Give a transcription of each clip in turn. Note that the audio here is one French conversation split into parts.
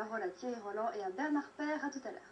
parole à Thierry Roland et à Bernard Père. À tout à l'heure.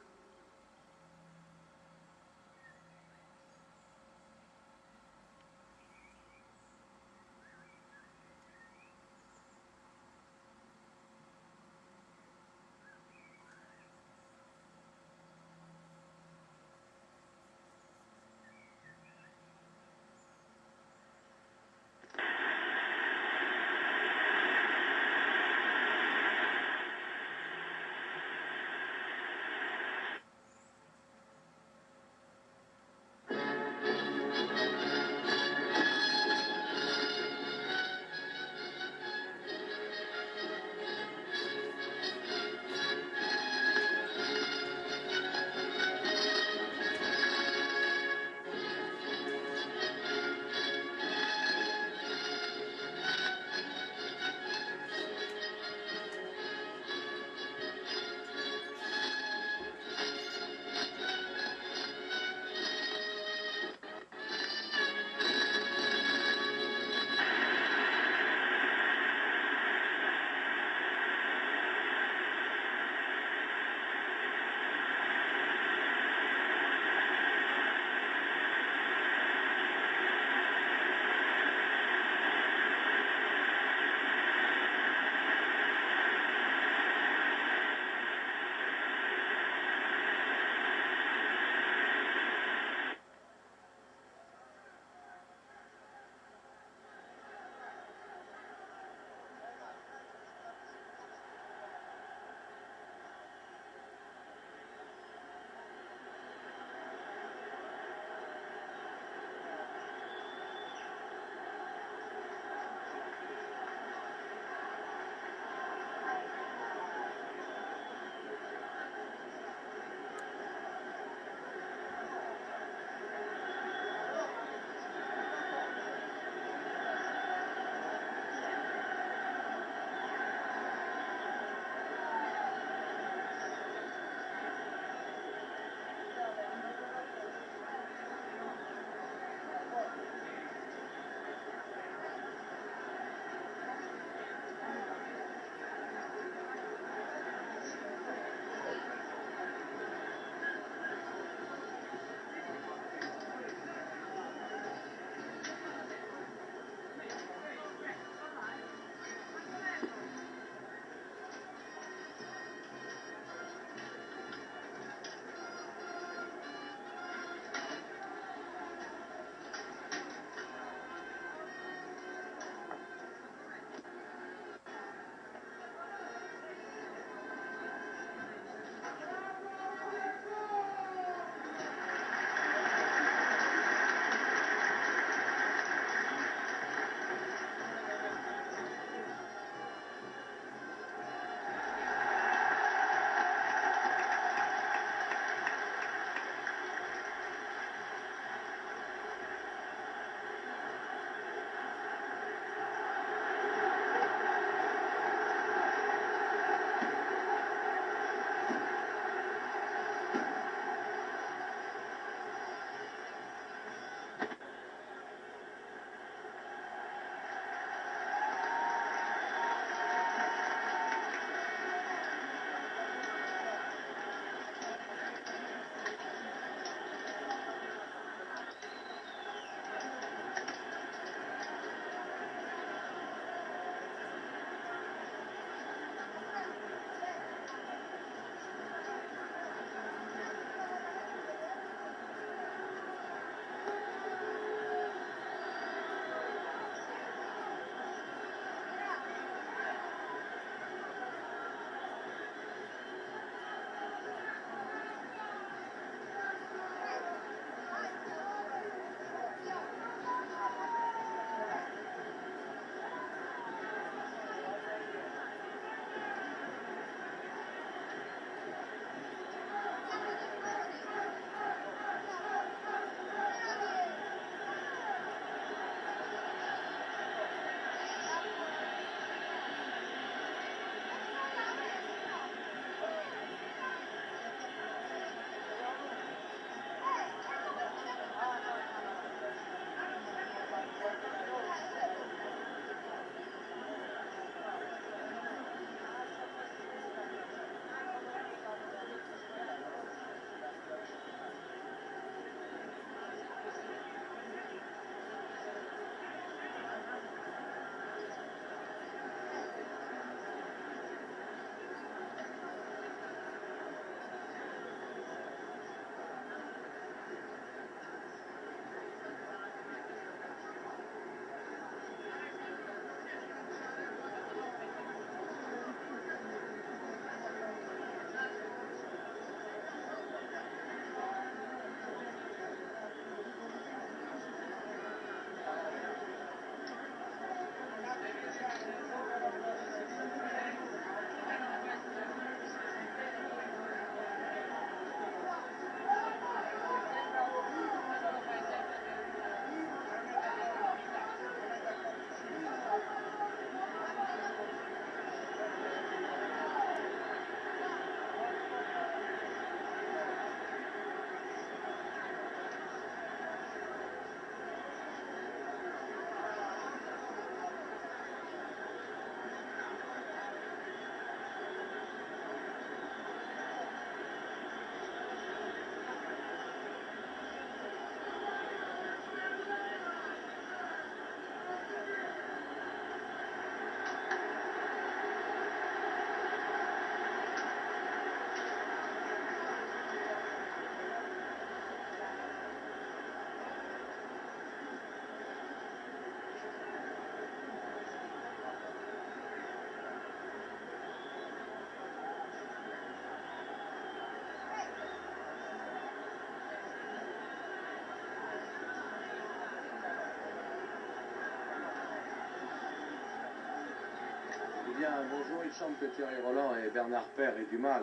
bien, bonjour, il semble que Thierry Roland et Bernard Père aient du mal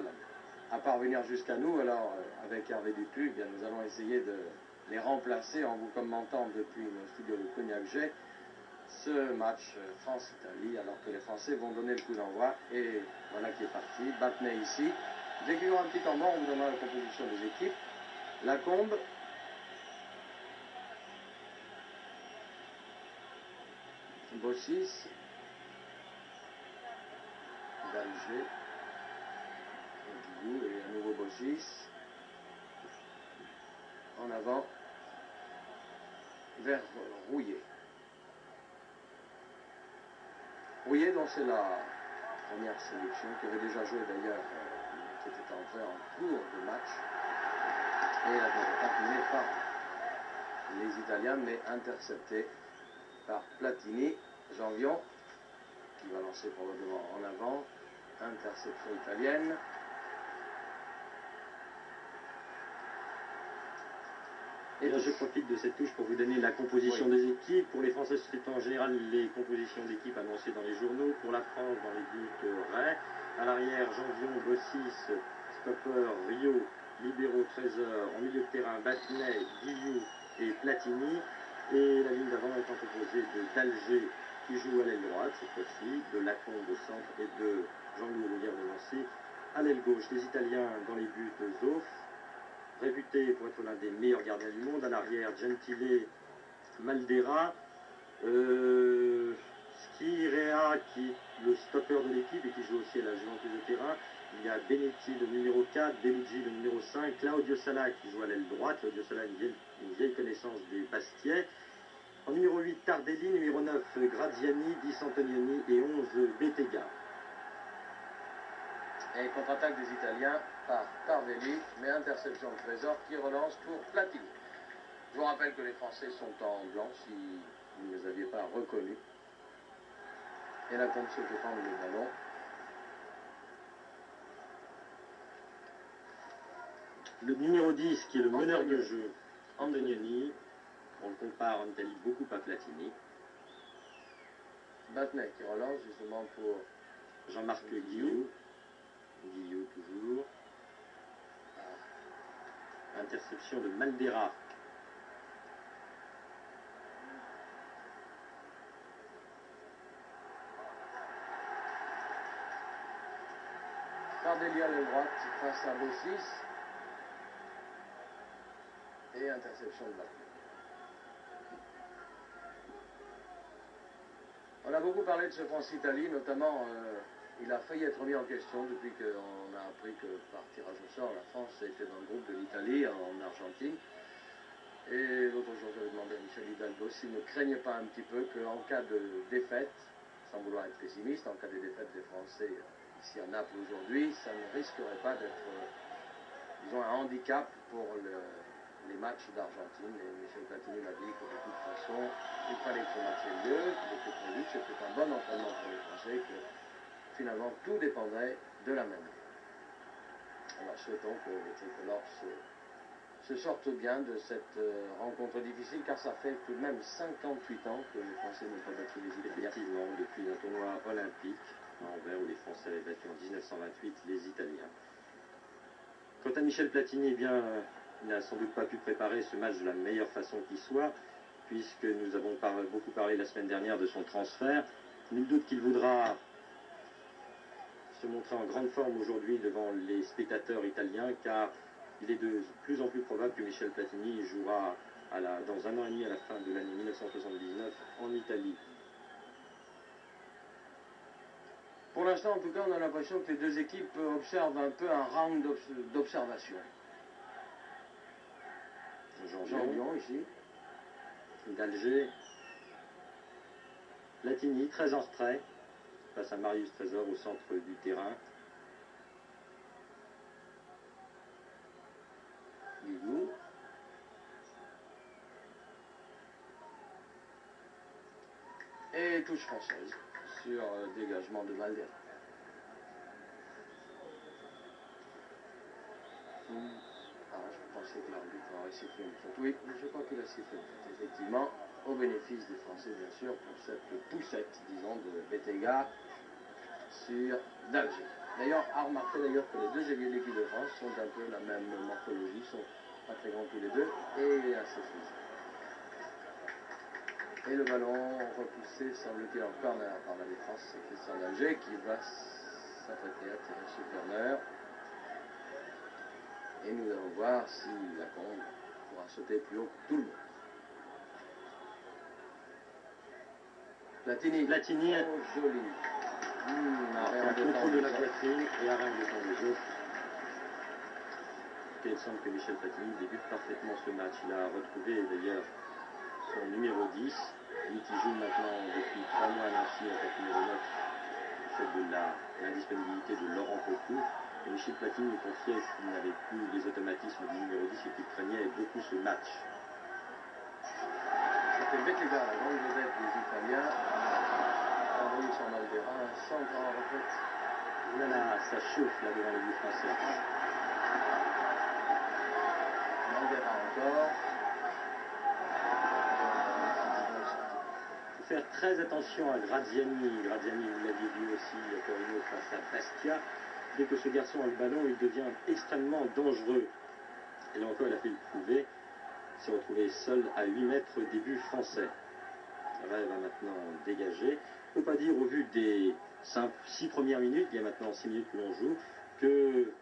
à parvenir jusqu'à nous. Alors, avec Hervé Dupuis, eh bien, nous allons essayer de les remplacer en vous commentant depuis nos studios de Cognac-Jet ce match France-Italie, alors que les Français vont donner le coup d'envoi. Et voilà qui est parti. Battenay ici. Dès qu'il y aura un petit temps mort, on vous donnera la composition des équipes. Lacombe. Bossis. d'Alger, Guillou et à nouveau Bossis, en avant, vers Rouillet. Rouillet, dont c'est la première sélection, qui avait déjà joué d'ailleurs, qui était entré en cours de match, et la contre-attaque menée par les Italiens, mais interceptée par Platini. Janvion, qui va lancer probablement en avant, interception italienne. Et je profite de cette touche pour vous donner la composition des équipes. Pour les Français, c'est en général les compositions d'équipes annoncées dans les journaux. Pour la France, dans les buts, Ray. À l'arrière, Janvion, Bossis, Stopper, Rio, Libero, Trésor. En milieu de terrain, Battenay, Guillou et Platini. Et la ligne d'avant étant composée d'Alger, qui joue à l'aile droite cette fois-ci, de Lacombe au centre et de Jean-Louis Rouillère de Nancy à l'aile gauche. Les Italiens dans les buts, Zoff, réputé pour être l'un des meilleurs gardiens du monde. À l'arrière, Gentile, Maldera, Schirea, qui est le stopper de l'équipe et qui joue aussi à la Juventus de terrain. Il y a Benetti, le numéro 4, Bellucci, le numéro 5, Claudio Sala, qui joue à l'aile droite. Claudio Sala, une vieille connaissance des Bastiais. En numéro 8, Tardelli, numéro 9, Graziani, 10, Antonioni et 11, Bettega. Et contre-attaque des Italiens par Tardelli, mais interception de Trésor qui relance pour Platini. Je vous rappelle que les Français sont en blanc si vous ne les aviez pas reconnus. Et la tombe se fait prendre le ballon. Le numéro 10 qui est le meneur de jeu, Antonioni. On le compare en Italie beaucoup à Platini. Battenay qui relance justement pour Jean-Marc Guillou. Guillou toujours. Interception de Maldera. Tardelli à l'aile droite face à Bossis. Et interception de Battenay. On a beaucoup parlé de ce France-Italie, notamment il a failli être remis en question depuis qu'on a appris que par tirage au sort, la France était dans le groupe de l'Italie en Argentine. Et l'autre jour, j'avais demandé à Michel Hidalgo s'il ne craignait pas un petit peu qu'en cas de défaite, sans vouloir être pessimiste, en cas de défaite des Français ici à Naples aujourd'hui, ça ne risquerait pas d'être, disons, un handicap pour les matchs d'Argentine. Et Michel Platini m'a dit que de toute façon, il fallait que ce match ait lieu, qu'il était prévu, que c'était un bon entraînement pour les Français, que finalement tout dépendrait de la même. Alors souhaitons que les tricolores se sortent bien de cette rencontre difficile, car ça fait tout de même 58 ans que les Français n'ont pas battu les Italiens. Effectivement, depuis un tournoi olympique à Anvers où les Français avaient battu en 1928 les Italiens. Quant à Michel Platini, eh bien, il n'a sans doute pas pu préparer ce match de la meilleure façon qui soit, puisque nous avons beaucoup parlé la semaine dernière de son transfert. Nul doute qu'il voudra se montrer en grande forme aujourd'hui devant les spectateurs italiens, car il est de plus en plus probable que Michel Platini jouera dans un an et demi à la fin de l'année 1979 en Italie. Pour l'instant, en tout cas, on a l'impression que les deux équipes observent un peu un round d'observation. Jean-Vion ici, d'Alger, Platini très en retrait face à Marius Trésor au centre du terrain. Guillou. Et touche française sur dégagement de Maldera. Je pensais que l'arbitre aurait sifflé une faute. Oui, je crois qu'il a sifflé une faute, effectivement, au bénéfice des Français, bien sûr, pour cette poussette, disons, de Bettega. sûr d'Alger. D'ailleurs, à remarquer d'ailleurs que les deux ailiers de l'équipe de France sont un peu la même morphologie, sont pas très grands tous les deux et assez physiques. Et le ballon repoussé, semble-t-il, en corner par la défense, c'est Christian d'Alger qui va s'apprêter à tirer sur corner. Et nous allons voir si Lacombe pourra sauter plus haut que tout le monde. Platini, oh, joli. Un contrôle de la poitrine et arrêt en temps de jeu. Il semble que Michel Platini débute parfaitement ce match. Il a retrouvé d'ailleurs son numéro 10, lui qui joue maintenant depuis 3 mois à Nancy en tant que numéro 9 du fait de l'indisponibilité de Laurent Pocou. Et Michel Platini confiait qu'il n'avait plus les automatismes du numéro 10 et qu'il craignait beaucoup ce match. C'était Bettega, la grande vedette des Italiens. Envoyé sur Maldera, un centre en retraite. Là, ça chauffe là devant le but français. Maldera encore. Il faut faire très attention à Graziani. Graziani, vous l'aviez vu aussi, Torino face à Bastia. Dès que ce garçon a le ballon, il devient extrêmement dangereux. Et là encore, il a fait le prouver. Il s'est retrouvé seul à 8 mètres des buts français. Ray va maintenant dégager. On ne peut pas dire, au vu des 6 premières minutes, il y a maintenant 6 minutes que l'on joue, que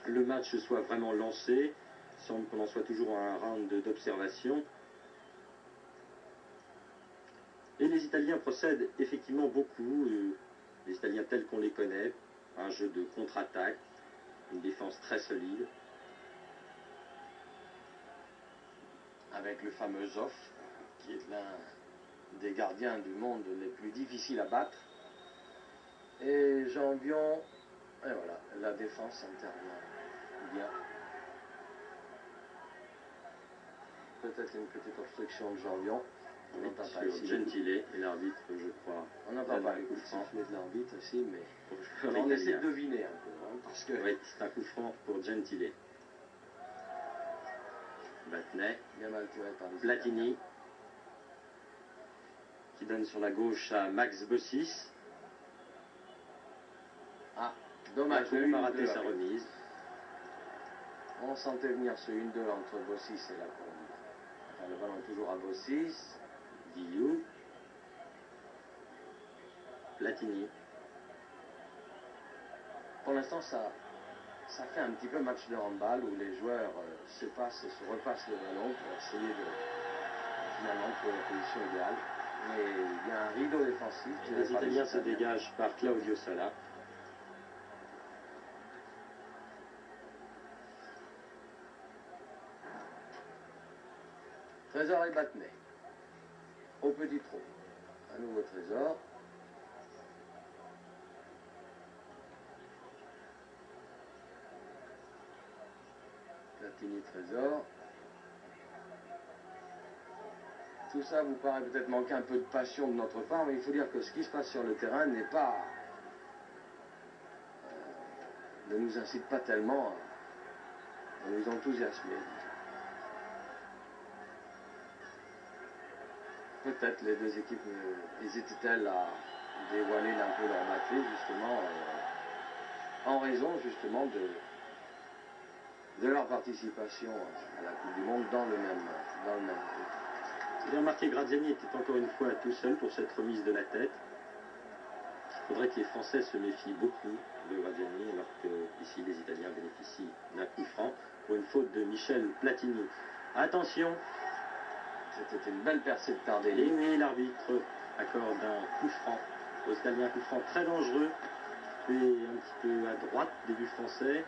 le match soit vraiment lancé. Il semble qu'on en soit toujours à un round d'observation. Et les Italiens procèdent effectivement beaucoup, les Italiens tels qu'on les connaît, un jeu de contre-attaque, une défense très solide. Avec le fameux Zoff, qui est l'un des gardiens du monde les plus difficiles à battre. Et Jambion, et voilà, la défense intervient bien. Peut-être une petite obstruction de Jambion. On n'entend pas ici. Gentile et l'arbitre, je crois. On n'entend pas les coups de sifflet de l'arbitre ici, mais on essaie de deviner un peu. Hein, parce que... Oui, c'est un coup franc pour Gentile. Battenet, bien mal tiré par les Platini, qui donne sur la gauche à Max Bossis. Ah, dommage. Il a raté sa remise. On sentait venir ce 1-2 entre Bossis et Lacombe. Enfin, le ballon est toujours à Bossis. Guillou. Platini. Pour l'instant, ça fait un petit peu match de handball où les joueurs se passent et se repassent le ballon pour essayer de finalement trouver la position idéale. Mais il y a un rideau défensif. Les Italiens se dégagent par Claudio Sala. Trésor et Battenet. Au petit trou. Un nouveau Trésor. Platini, Trésor. Tout ça vous paraît peut-être manquer un peu de passion de notre part, mais il faut dire que ce qui se passe sur le terrain n'est pas... ne nous incite pas tellement à nous enthousiasmer. Peut-être les deux équipes hésitaient-elles à dévoiler un peu leur batterie, justement, en raison justement de leur participation à la Coupe du Monde dans le même groupe. Vous avez remarqué, Graziani était encore une fois tout seul pour cette remise de la tête. Il faudrait que les Français se méfient beaucoup de Graziani, alors que ici les Italiens bénéficient d'un coup franc pour une faute de Michel Platini. Attention! C'était une belle percée de Tardelli. Et oui, l'arbitre accorde un coup franc aux Italiens, un coup franc très dangereux, et un petit peu à droite des buts français.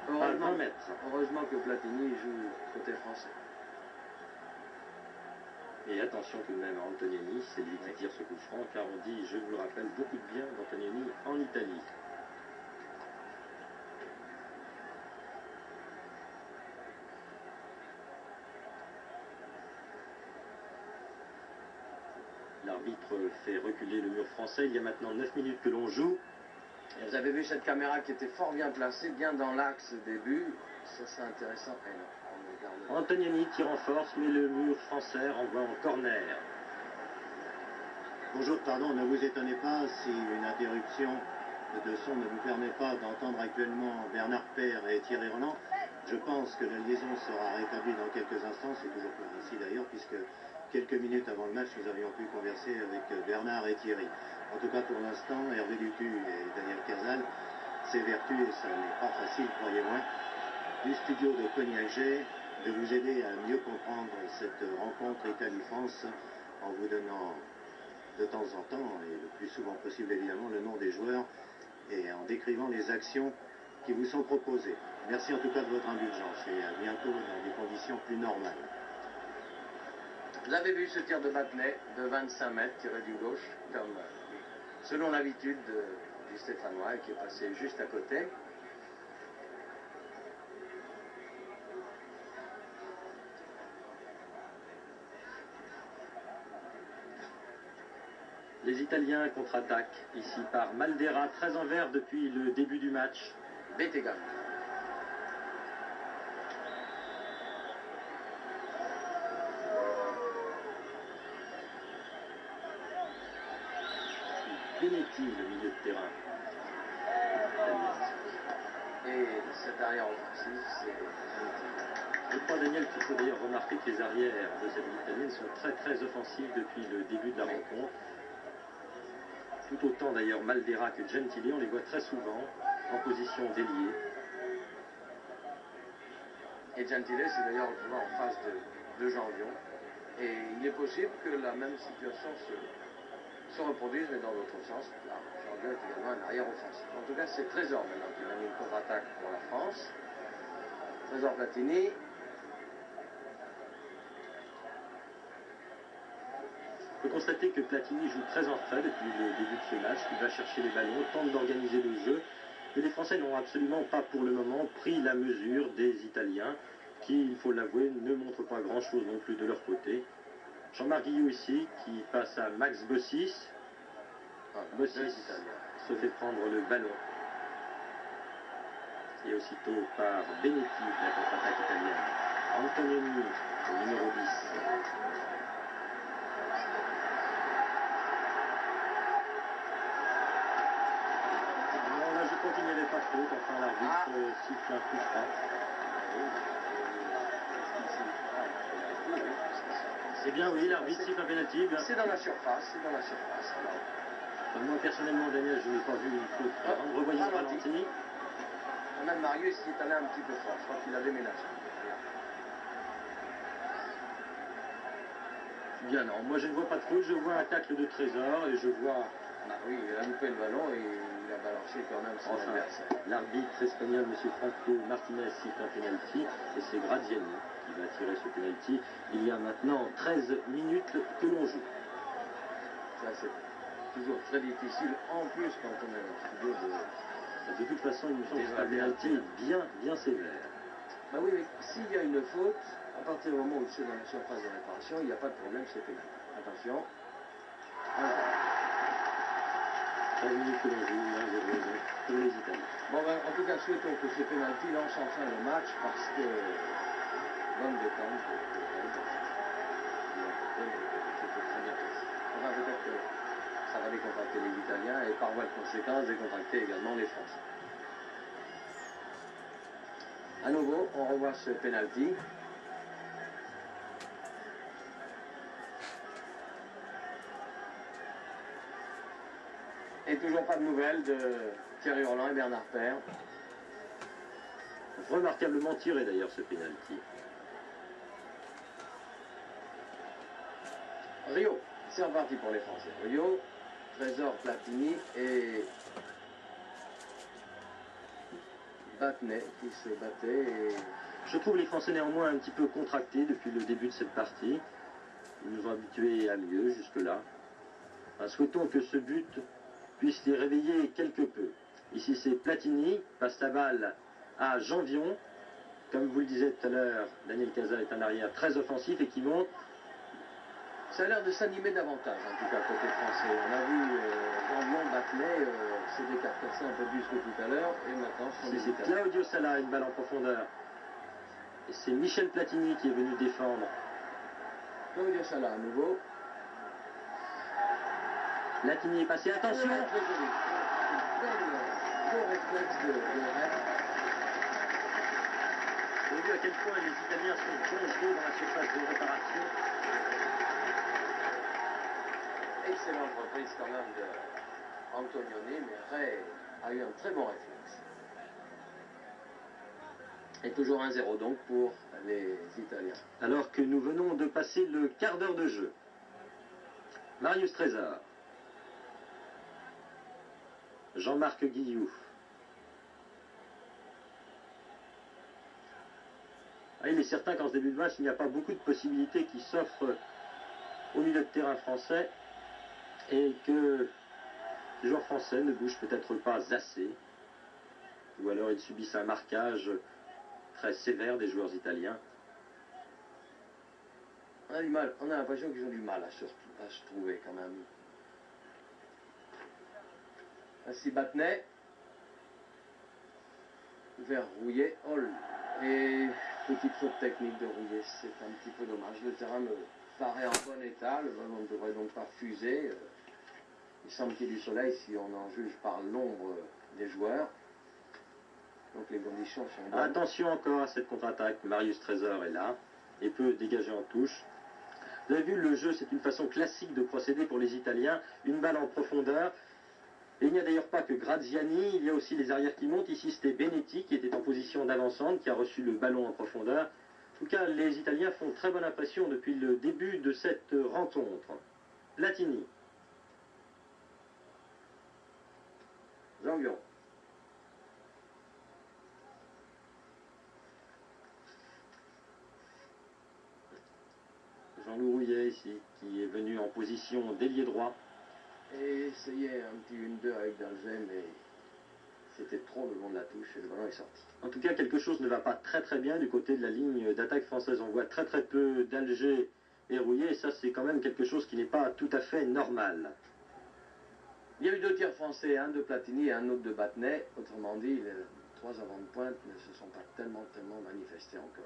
À 20 mètres. Heureusement que Platini joue côté français. Et attention tout de même à Antonioni, c'est lui qui tire ce coup franc, car on dit, je vous le rappelle, beaucoup de bien d'Antonioni en Italie. L'arbitre fait reculer le mur français. Il y a maintenant 9 minutes que l'on joue. Et vous avez vu cette caméra qui était fort bien placée, bien dans l'axe des buts. Ça serait intéressant. Antonioni tire en force, mais le mur français renvoie en corner. Bonjour, pardon, ne vous étonnez pas si une interruption de son ne vous permet pas d'entendre actuellement Bernard Paire et Thierry Roland. Je pense que la liaison sera rétablie dans quelques instants, c'est toujours ainsi d'ailleurs, puisque quelques minutes avant le match, nous avions pu converser avec Bernard et Thierry. En tout cas, pour l'instant, Hervé Dutu et Daniel Cazal s'évertuent, et ça n'est pas facile, croyez-moi, du studio de Cognac-Jet, de vous aider à mieux comprendre cette rencontre Italie-France en vous donnant de temps en temps, et le plus souvent possible évidemment, le nom des joueurs et en décrivant les actions qui vous sont proposées. Merci en tout cas de votre indulgence et à bientôt dans des conditions plus normales. Vous avez vu ce tir de Battenet de 25 mètres tiré du gauche, comme selon l'habitude du Stéphanois, qui est passé juste à côté. Les Italiens contre-attaquent ici par Maldera, très en vert depuis le début du match. Bettega. Benetti, le milieu de terrain. Et cet arrière offensif, c'est... Je crois, Daniel, qu'il faut d'ailleurs remarquer que les arrières de cette ligue italienne sont très offensifs depuis le début de la rencontre. Tout autant d'ailleurs Maldera que Gentili, on les voit très souvent en position d'ailier. Et Gentile, c'est d'ailleurs joué en face de Janvion. Et il est possible que la même situation se reproduise, mais dans l'autre sens. Là, Janvion est également un arrière offensif. En tout cas, c'est Trésor maintenant qui a mis une contre-attaque pour la France. Trésor Platini. On peut constater que Platini joue très en retrait depuis le début de ce match, qu'il va chercher les ballons, tente d'organiser le jeu. Et les Français n'ont absolument pas pour le moment pris la mesure des Italiens, qui, il faut l'avouer, ne montrent pas grand-chose non plus de leur côté. Jean-Marc Guillou ici, qui passe à Max Bossis. Bossis se fait prendre le ballon. Et aussitôt par Benetti, la contre-attaque italienne. Antonioni, le numéro 10. Je crois qu'il n'y avait pas de faute, enfin l'arbitre siffle un coup franc. C'est bien, oui, l'arbitre siffle un pénalty. C'est dans la surface, c'est dans la surface. Moi personnellement, Daniel, je n'ai pas vu une faute. Revoyons le ralenti. On a Marius, il est allé un petit peu fort, je crois qu'il avait ménagé. Bien, non, moi je ne vois pas de faute, je vois un tacle de Trésor et je vois... Ah oui, il a loupé le ballon et il a balancé quand même son adversaire. L'arbitre espagnol, M. Franco Martinez, siffle un pénalty et c'est Graziani qui va tirer ce pénalty. Il y a maintenant 13 minutes que l'on joue. Ça c'est toujours très difficile, en plus quand on est dans le studio de toute façon, il me semble que c'est un pénalty bien sévère. Bah oui, mais s'il y a une faute, à partir du moment où c'est dans la surface de réparation, il n'y a pas de problème, c'est pénal. Attention. 13 minutes que l'on joue, 1-0 pour les Italiens. Bon, ben, en tout cas, souhaitons que ce pénalty lance enfin le match parce que bonne détente c'était très bien fait. Enfin, peut-être que ça va décontracter les Italiens et par voie de conséquence décontracter également les Français. À nouveau, on revoit ce pénalty. Et toujours pas de nouvelles de Thierry Roland et Bernard Paire. Remarquablement tiré d'ailleurs ce pénalty. Rio, c'est reparti pour les Français. Rio, Trésor Platini et Battenet qui se battait. Et... Je trouve les Français néanmoins un petit peu contractés depuis le début de cette partie. Ils nous ont habitués à mieux jusque-là. Souhaitons que ce but puisse les réveiller quelque peu. Ici c'est Platini, passe la balle à Janvion. Comme vous le disiez tout à l'heure, Daniel Cazal est un arrière très offensif et qui monte. Ça a l'air de s'animer davantage, en tout cas, côté français. On a vu Janvion, Battenet se décarcasser un peu plus que tout à l'heure, et maintenant c'est Claudio Sala, une balle en profondeur. Et c'est Michel Platini qui est venu défendre. Claudio Sala à nouveau. Latini est passé, attention. Très joli. Beau réflexe de Rennes. Vous avez vu à quel point les Italiens sont dangereux dans la surface de réparation. Excellente reprise quand même de Antonioni, mais Ray a eu un très bon réflexe. Et toujours 1-0 donc pour les Italiens. Alors que nous venons de passer le quart d'heure de jeu. Marius Trésor. Jean-Marc Guillou. Ah, il est certain qu'en ce début de match, il n'y a pas beaucoup de possibilités qui s'offrent au milieu de terrain français et que les joueurs français ne bougent peut-être pas assez, ou alors ils subissent un marquage très sévère des joueurs italiens. On a l'impression qu'ils ont du mal à se trouver quand même. Ainsi Battenet vers Rouillet, Hall. Et petite faute technique de Rouillet, c'est un petit peu dommage. Le terrain me paraît en bon état, le ballon ne devrait donc pas fuser. Il semble qu'il y ait du soleil si on en juge par l'ombre des joueurs. Donc les conditions sont bonnes. Attention encore à cette contre-attaque. Marius Trésor est là et peut dégager en touche. Vous avez vu, le jeu, c'est une façon classique de procéder pour les Italiens. Une balle en profondeur. Et il n'y a d'ailleurs pas que Graziani, il y a aussi les arrières qui montent. Ici, c'était Benetti qui était en position d'avancante, qui a reçu le ballon en profondeur. En tout cas, les Italiens font très bonne impression depuis le début de cette rencontre. Latini. Zanguion. Jean-Loup Rouillet ici, qui est venu en position d'ailier droit. Et essayait un petit 1-2 avec Dalgey, mais c'était trop le long de la touche et le ballon est sorti. En tout cas, quelque chose ne va pas très bien du côté de la ligne d'attaque française. On voit très peu d'Alger et Rouillet, et ça c'est quand même quelque chose qui n'est pas tout à fait normal. Il y a eu 2 tirs français, un de Platini et un autre de Battenet. Autrement dit, les 3 avant de pointe ne se sont pas tellement manifestés encore.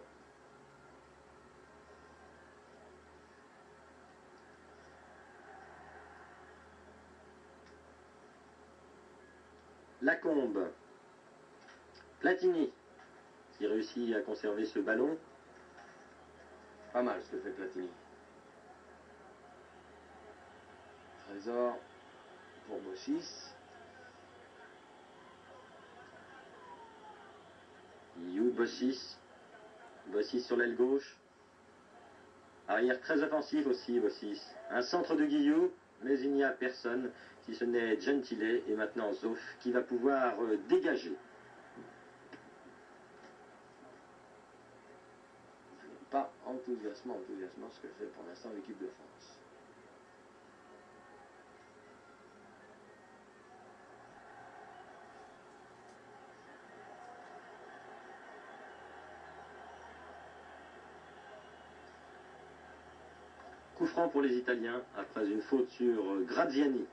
Lacombe. Platini, qui réussit à conserver ce ballon. Pas mal ce que fait Platini. Trésor pour Bossis. You Bossis. Bossis sur l'aile gauche. Arrière très offensif aussi, Bossis. Un centre de Guillou, mais il n'y a personne, si ce n'est Gentile et maintenant Zoff, qui va pouvoir dégager. Pas enthousiasmant ce que fait pour l'instant l'équipe de France. Coup franc pour les Italiens, après une faute sur Graziani.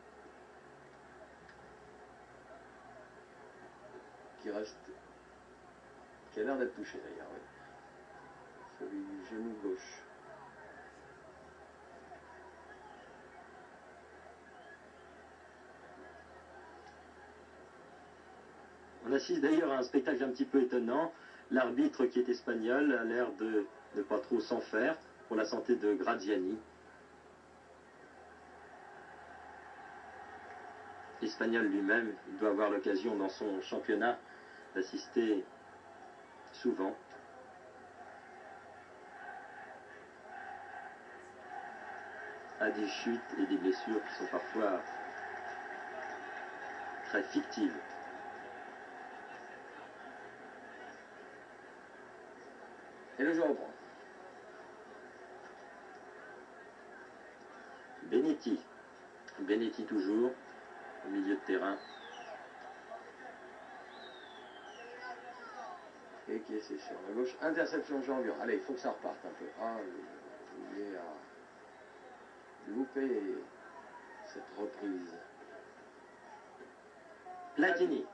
Qui a l'air d'être touché d'ailleurs, oui. Celui du genou gauche. On assiste d'ailleurs à un spectacle un petit peu étonnant. L'arbitre, qui est espagnol, a l'air de ne pas trop s'en faire pour la santé de Graziani. Espagnol lui-même, il doit avoir l'occasion dans son championnat d'assister souvent à des chutes et des blessures qui sont parfois très fictives. Et le jeu reprend. Benetti. Benetti toujours au milieu de terrain. Et qui est sur la gauche. Interception Jean-Vion. Allez, il faut que ça reparte un peu. Ah, il est à louper cette reprise. Platini.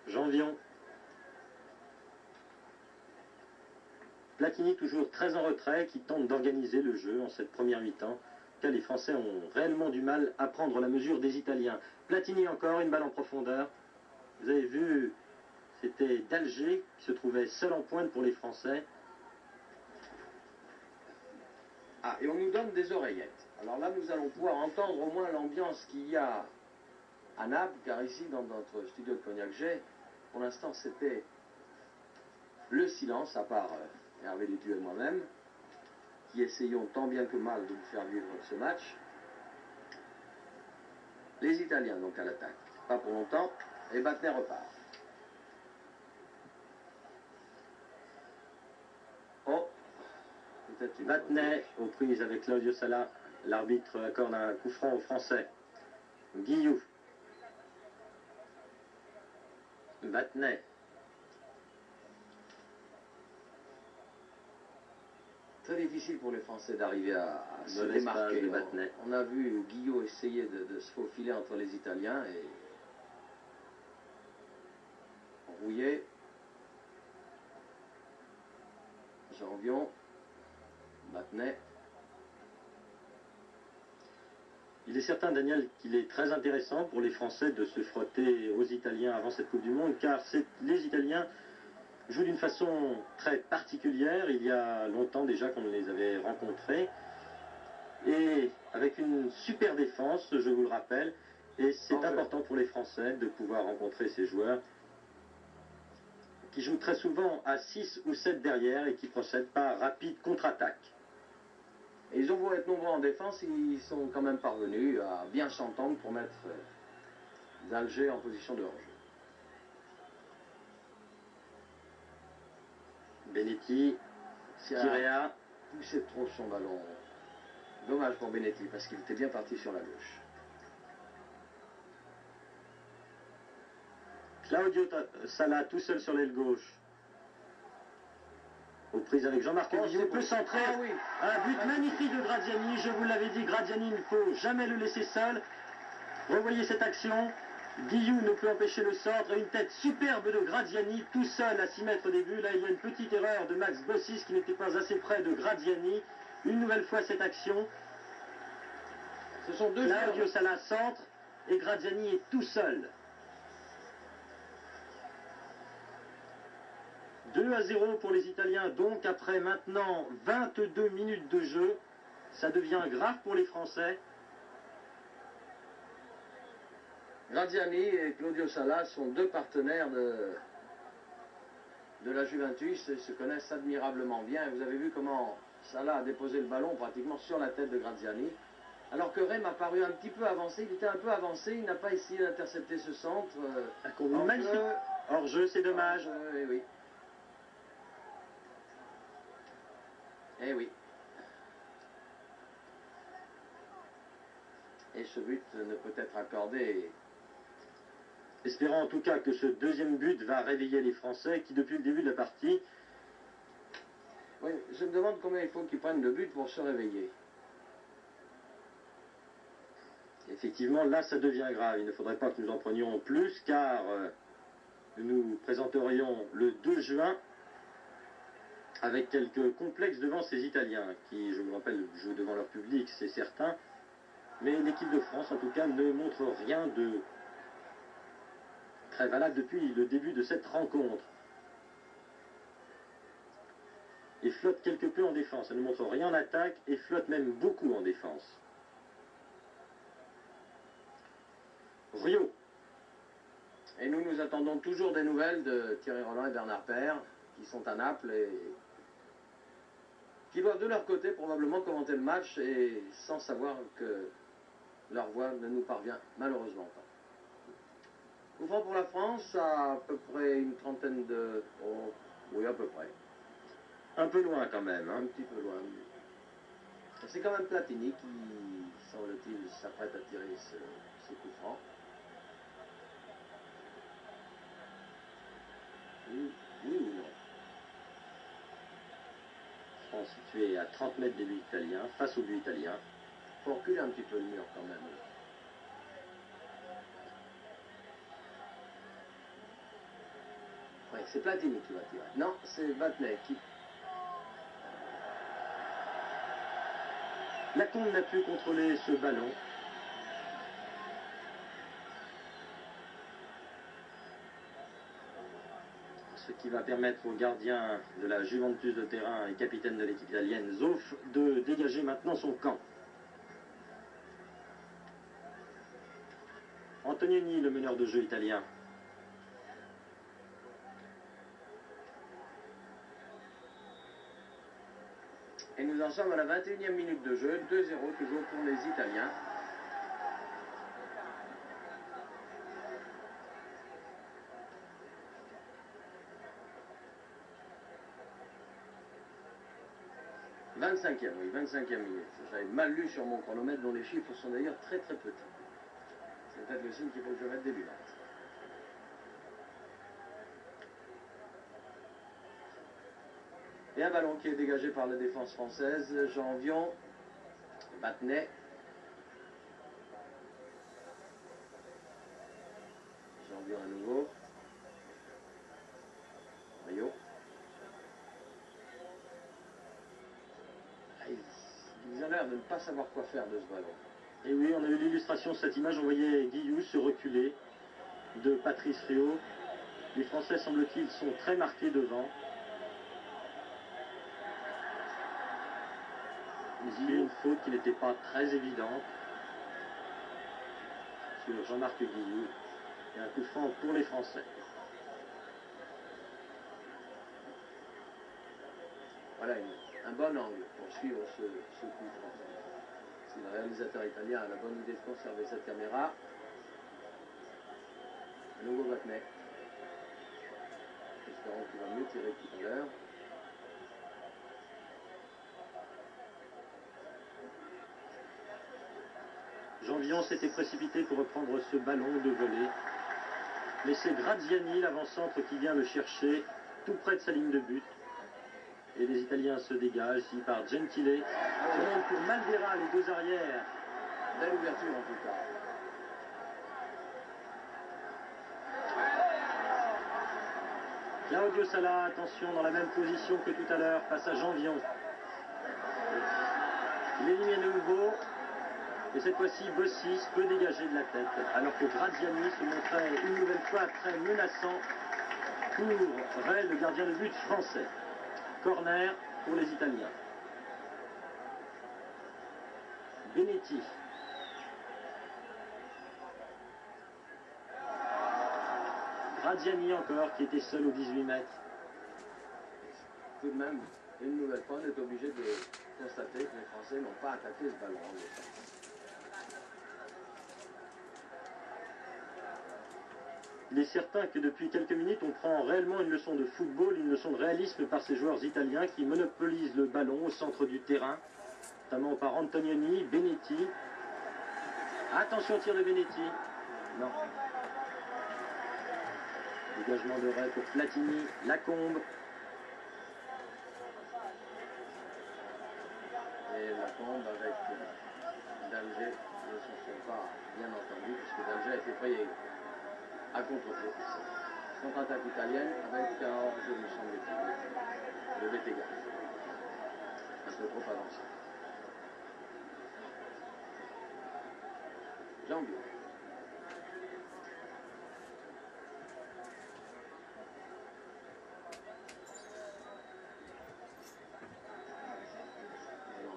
Janvion. Platini toujours très en retrait, qui tente d'organiser le jeu en cette première mi-temps, car les Français ont réellement du mal à prendre la mesure des Italiens. Platini encore, une balle en profondeur. Vous avez vu, c'était d'Alger qui se trouvait seul en pointe pour les Français. Ah, et on nous donne des oreillettes. Alors là, nous allons pouvoir entendre au moins l'ambiance qu'il y a à Naples, car ici, dans notre studio de Cognac G, pour l'instant, c'était le silence, à part Hervé Dutu et moi-même, qui essayons tant bien que mal de vous faire vivre ce match. Les Italiens, donc, à l'attaque. Pas pour longtemps, et Batner repart. Oh, peut-être une Batner aux prises avec Claudio Sala. L'arbitre accorde un coup franc aux Français. Guillou. Batner. Très difficile pour les Français d'arriver à se Mauvaise passe démarquer. de Batner. On a vu Guillot essayer de se faufiler entre les Italiens et Rouillet, Janvion, Batner. Il est certain, Daniel, qu'il est très intéressant pour les Français de se frotter aux Italiens avant cette Coupe du Monde, car les Italiens jouent d'une façon très particulière. Il y a longtemps déjà qu'on les avait rencontrés, et avec une super défense, je vous le rappelle, et c'est important pour les Français de pouvoir rencontrer ces joueurs qui jouent très souvent à 6 ou 7 derrière et qui procèdent par rapide contre-attaque. Et ils ont beau être nombreux en défense, ils sont quand même parvenus à bien s'entendre pour mettre d'Alger en position de hors-jeu. Benetti, Schirea. Poussé trop son ballon. Dommage pour Benetti parce qu'il était bien parti sur la gauche. Claudio Sala tout seul sur l'aile gauche. Aux prises avec Jean-Marc Guillou, peut centrer. Ah, oui. Un but magnifique de Graziani. Je vous l'avais dit, Graziani, il ne faut jamais le laisser seul. Revoyez cette action. Guillou ne peut empêcher le centre. Et une tête superbe de Graziani, tout seul à 6 mètres des buts. Là, il y a une petite erreur de Max Bossis qui n'était pas assez près de Graziani. Une nouvelle fois cette action. Ce sont deux Claudio Sala centre et Graziani est tout seul. 2-0 pour les Italiens, donc après maintenant 22 minutes de jeu, ça devient grave pour les Français. Graziani et Claudio Sala sont deux partenaires de la Juventus et se connaissent admirablement bien. Et vous avez vu comment Sala a déposé le ballon pratiquement sur la tête de Graziani. Alors que Rem a paru un petit peu avancé, il était un peu avancé, il n'a pas essayé d'intercepter ce centre. Magnifique. Hors-jeu, c'est dommage. Eh oui. Eh oui. Et ce but ne peut être accordé. Espérons en tout cas que ce deuxième but va réveiller les Français qui, depuis le début de la partie... Oui, je me demande combien il faut qu'ils prennent de but pour se réveiller. Effectivement, là, ça devient grave. Il ne faudrait pas que nous en prenions plus, car nous présenterions le 2 juin avec quelques complexes devant ces Italiens, qui, je vous rappelle, jouent devant leur public, c'est certain. Mais l'équipe de France, en tout cas, ne montre rien de très valable depuis le début de cette rencontre. Et flotte quelque peu en défense. Elle ne montre rien en attaque et flotte même beaucoup en défense. Rio. Et nous attendons toujours des nouvelles de Thierry Roland et Bernard Père, qui sont à Naples et qui doivent de leur côté probablement commenter le match et sans savoir que leur voix ne nous parvient malheureusement pas. Coup franc pour la France, à peu près une trentaine de... Oh, oui, à peu près. Un peu loin quand même. Hein. Un petit peu loin. C'est quand même Platini qui, semble-t-il, s'apprête à tirer ce coup franc. Oui, oui ou non? France située à 30 mètres des buts italiens, face au but italien. Il faut reculer un petit peu le mur quand même. Oui, c'est Platini qui va tirer. Non, c'est Batner qui... Lacombe n'a pu contrôler ce ballon. Ce qui va permettre au gardien de la Juventus de Turin et capitaine de l'équipe italienne, Zoff, de dégager maintenant son camp. Antonioni, le meneur de jeu italien. Et nous en sommes à la 21e minute de jeu, 2-0 toujours pour les Italiens. « 25e, oui, 25e minute. J'avais mal lu sur mon chronomètre dont les chiffres sont d'ailleurs très très petits. C'est peut-être le signe qu'il faut que je mette des lunettes. Et un ballon qui est dégagé par la défense française. Janvion, Battenet. Janvion à nouveau. Rio. Ils ont l'air de ne pas savoir quoi faire de ce ballon. Et oui, on a eu l'illustration de cette image. On voyait Guillou se reculer de Patrice Rio. Les Français, semble-t-il, sont très marqués devant. Ici, une faute qui n'était pas très évidente sur Jean-Marc Guillou. Et un coup franc pour les Français. Voilà un bon angle pour suivre ce coup franc. Si le réalisateur italien a la bonne idée de conserver cette caméra. Un nouveau Battenet. Espérons qu'il va mieux tirer que tout à l'heure. Janvion s'était précipité pour reprendre ce ballon de volée. Mais c'est Graziani, l'avant-centre, qui vient le chercher tout près de sa ligne de but. Et les Italiens se dégagent ici par Gentile. Tourne pour Malvera, les deux arrières. Belle ouverture en tout cas. Claudio Sala, attention, dans la même position que tout à l'heure, face à Janvion. Il élimine de nouveau. Et cette fois-ci, Bossis peut dégager de la tête, alors que Graziani se montrait une nouvelle fois très menaçant pour Ray, le gardien de but français. Corner pour les Italiens. Benetti. Graziani encore, qui était seul aux 18 mètres. Tout de même, une nouvelle fois, on est obligé de constater que les Français n'ont pas attaqué ce ballon en défense. Il est certain que depuis quelques minutes, on prend réellement une leçon de football, une leçon de réalisme par ces joueurs italiens qui monopolisent le ballon au centre du terrain, notamment par Antonioni, Benetti. Attention au tir de Benetti. Non. Dégagement de Ray pour Platini, Lacombe. Et Lacombe avec d'Alger ne s'en sont pas bien entendu, puisque d'Alger a été payé à contre-pied. Contre-attaque italienne avec un hors-jeu, me semble-t-il, de Bettega. Un peu trop avancé. Janvier.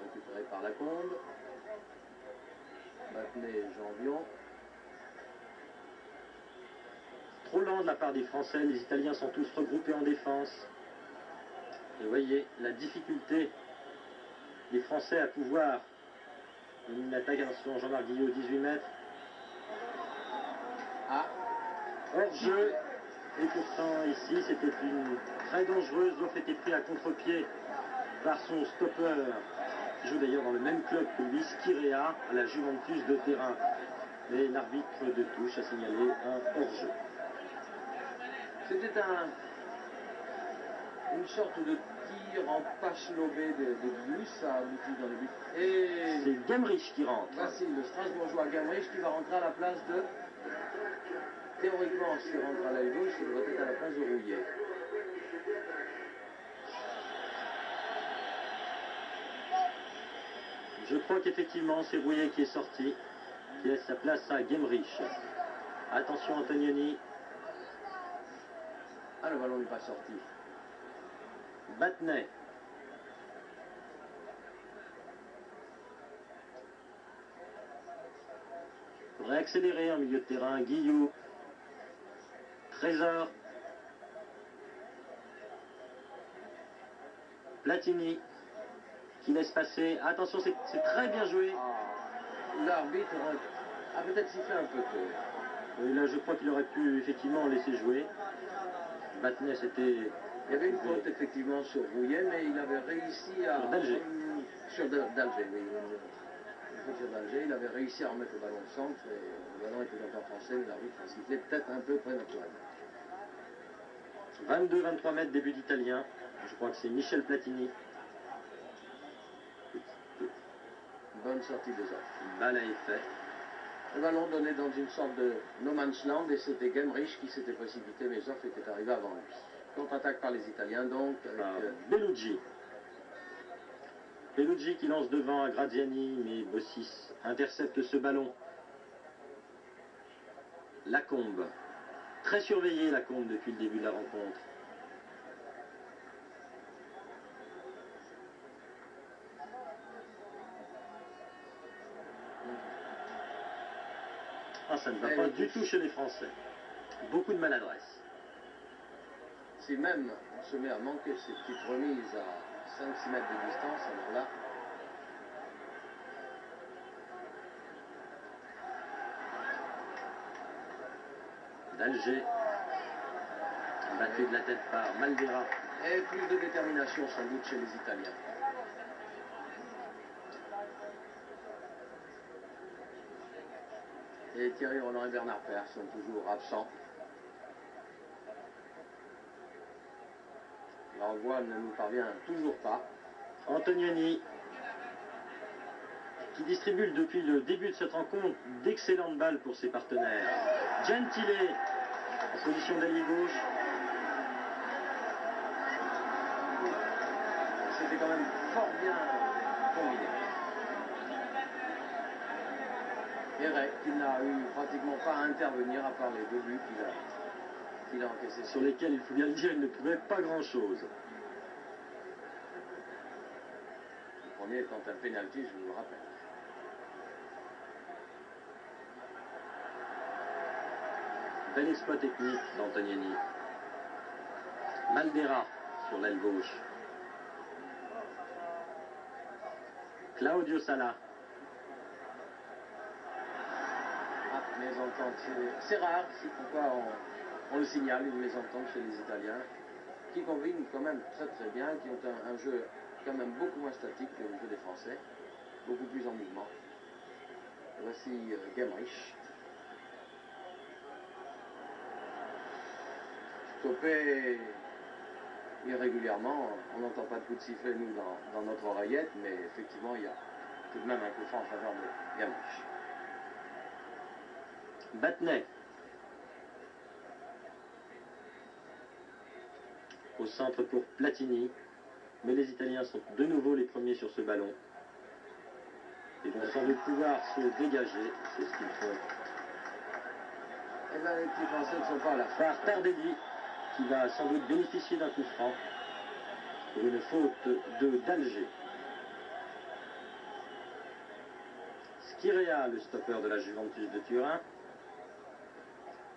Récupéré par Lacombe. Battenet, Janvion. Trop lent de la part des Français, les Italiens sont tous regroupés en défense. Et vous voyez la difficulté des Français à pouvoir mener une attaque. Attention, Jean-Marc Guillot, 18 mètres. Ah, Hors-jeu. Et pourtant, ici, c'était une très dangereuse. Zoff était pris à contre-pied par son stopper, qui joue d'ailleurs dans le même club que lui, Schirea, à la Juventus de Turin. Mais l'arbitre de touche a signalé un hors-jeu. c'était une sorte de tir en passe lobée de Guillou, ça aboutit dans le but. Et C'est Gamrich qui rentre. voici le Strasbourgeois Gamrich qui va rentrer à la place de... Théoriquement, s'il rentre à l'aile gauche, il devrait être à la place de Rouillet. Une Je crois qu'effectivement, c'est Rouillet qui est sorti, qui laisse sa place à Gemrich. Attention Antonioni. Ah, le ballon n'est pas sorti. Battenet. Faudrait accélérer en milieu de terrain. Guillou. Trésor. Platini. Qui laisse passer. Attention, c'est très bien joué. L'arbitre a peut-être sifflé un peu tôt. Et là, je crois qu'il aurait pu effectivement laisser jouer. Battenet, c'était... Il y avait une faute effectivement sur Rouillet, mais il avait réussi à... Sur d'Alger. Sur d'Alger, oui. Une faute sur d'Alger, il avait réussi à remettre le ballon au centre et le ballon était encore français, mais l'arbitre a sifflé peut-être un peu prématurément. 22-23 mètres, début d'Italien. Je crois que c'est Michel Platini. Bonne sortie des offres. Balle à effet. Le ballon donné dans une sorte de no man's land et c'était Gemrich qui s'était précipité, mais Zoff était arrivé avant lui. Contre-attaque par les Italiens donc avec Bellucci. Bellucci qui lance devant à Graziani, mais Bossis intercepte ce ballon. Lacombe. Très surveillé Lacombe depuis le début de la rencontre. Ah, ça ne va pas du tout chez les Français. Beaucoup de maladresse. Si même on se met à manquer ces petites remises à 5-6 mètres de distance, alors là, d'Alger, battu de la tête par Maldera. et plus de détermination sans doute chez les Italiens. Et Thierry Roland et Bernard Père sont toujours absents. L'envoi ne nous parvient toujours pas. Antonioni qui distribue depuis le début de cette rencontre d'excellentes balles pour ses partenaires. Gentile en position d'ailier gauche. C'était quand même fort bien combiné. Et Ray, qui n'a eu pratiquement pas à intervenir à part les 2 buts qu'il a encaissés. Sur lesquels, il faut bien le dire, il ne pouvait pas grand-chose. Le premier étant un pénalty, je vous le rappelle. Bel exploit technique d'Antonioni. Maldera sur l'aile gauche. Claudio Sala. Mésentente, c'est rare, c'est pourquoi on le signale, une mésentente chez les Italiens, qui combinent quand même très très bien, qui ont un jeu quand même beaucoup moins statique que le jeu des Français, beaucoup plus en mouvement. Voici Gemrich. Stoppé irrégulièrement, on n'entend pas de coup de sifflet nous dans notre oreillette, mais effectivement il y a tout de même un coup franc en faveur de Gemrich. Battenet. Au centre pour Platini. Mais les Italiens sont de nouveau les premiers sur ce ballon. Ils vont sans doute pouvoir se dégager. C'est ce qu'ils font. Et bien les petits Français ne sont pas là. Par Tardelli, qui va sans doute bénéficier d'un coup franc pour une faute d'Alger. Schirea, le stopper de la Juventus de Turin.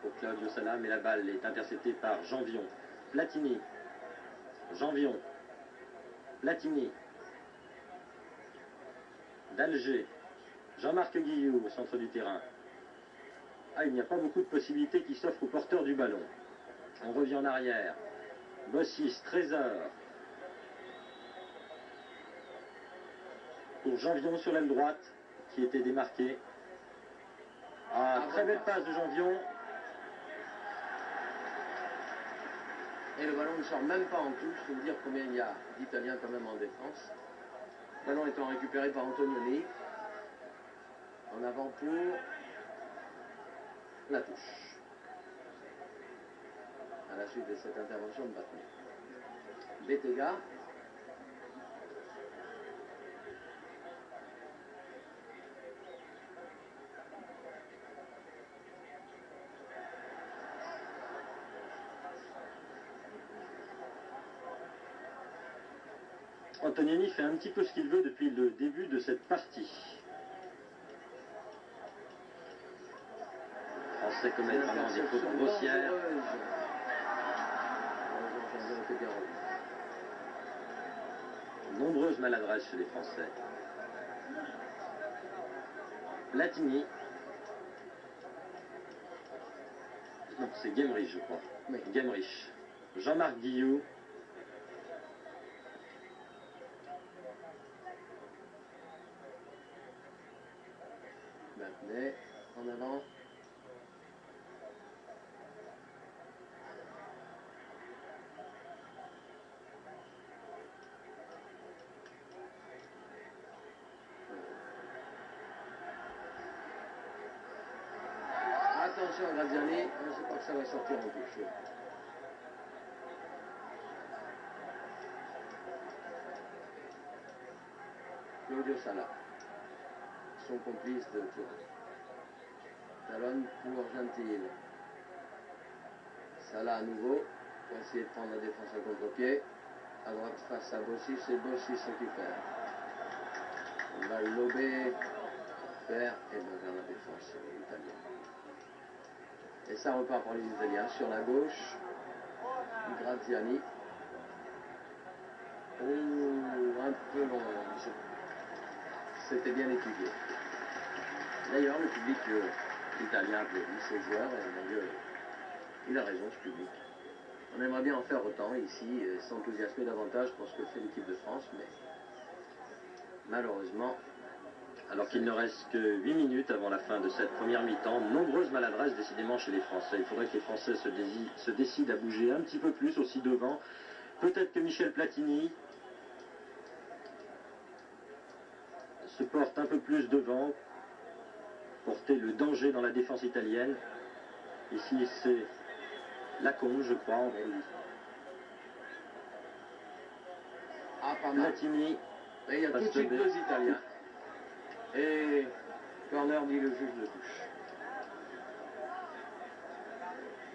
Pour Claudio Sala, mais la balle est interceptée par Janvion. Platini. Janvion. Platini. D'Alger. Jean-Marc Guillou au centre du terrain. Ah, il n'y a pas beaucoup de possibilités qui s'offrent au porteur du ballon. On revient en arrière. Bossis, Trésor. Pour Janvion sur l'aile droite, qui était démarqué. Ah, très belle passe de Janvion. Et le ballon ne sort même pas en touche, il faut dire combien il y a d'Italiens quand même en défense. Le ballon étant récupéré par Antonioni. En avant pour la touche. À la suite de cette intervention de Battenet. Bettega. Antonioni fait un petit peu ce qu'il veut depuis le début de cette partie. Les Français commettent vraiment des fautes grossières. Nombreuses maladresses chez les Français. Platini. Non, c'est Gemrich, je crois. Oui, Gemrich. Jean-Marc Guillou. Maintenant, en avant. Attention à Graziani, je ne sais pas que ça va sortir en touche. Claudio Sala, son complice de tour. Talon pour Gentil. Sala à nouveau, pour essayer de prendre la défense à contre-pied. À droite face à Bossi, c'est Bossi ce qu'il fait. On va lober, faire et donc vers la défense italienne. Et ça repart pour les Italiens sur la gauche. Graziani. Oh, un peu long. C'était bien étudié. D'ailleurs, le public italien applaudit ses joueurs et il a raison, ce public. On aimerait bien en faire autant ici, s'enthousiasmer davantage pour ce que fait l'équipe de France, mais malheureusement, alors qu'il ne reste que 8 minutes avant la fin de cette première mi-temps, nombreuses maladresses décidément chez les Français. Il faudrait que les Français se décident à bouger un petit peu plus aussi devant. Peut-être que Michel Platini se porte un peu plus devant, porter le danger dans la défense italienne. Ici c'est Lacombe, je crois. Ah, pas mal. Platini. Et il y a tout de suite deux Italiens. Et corner dit le juge de touche.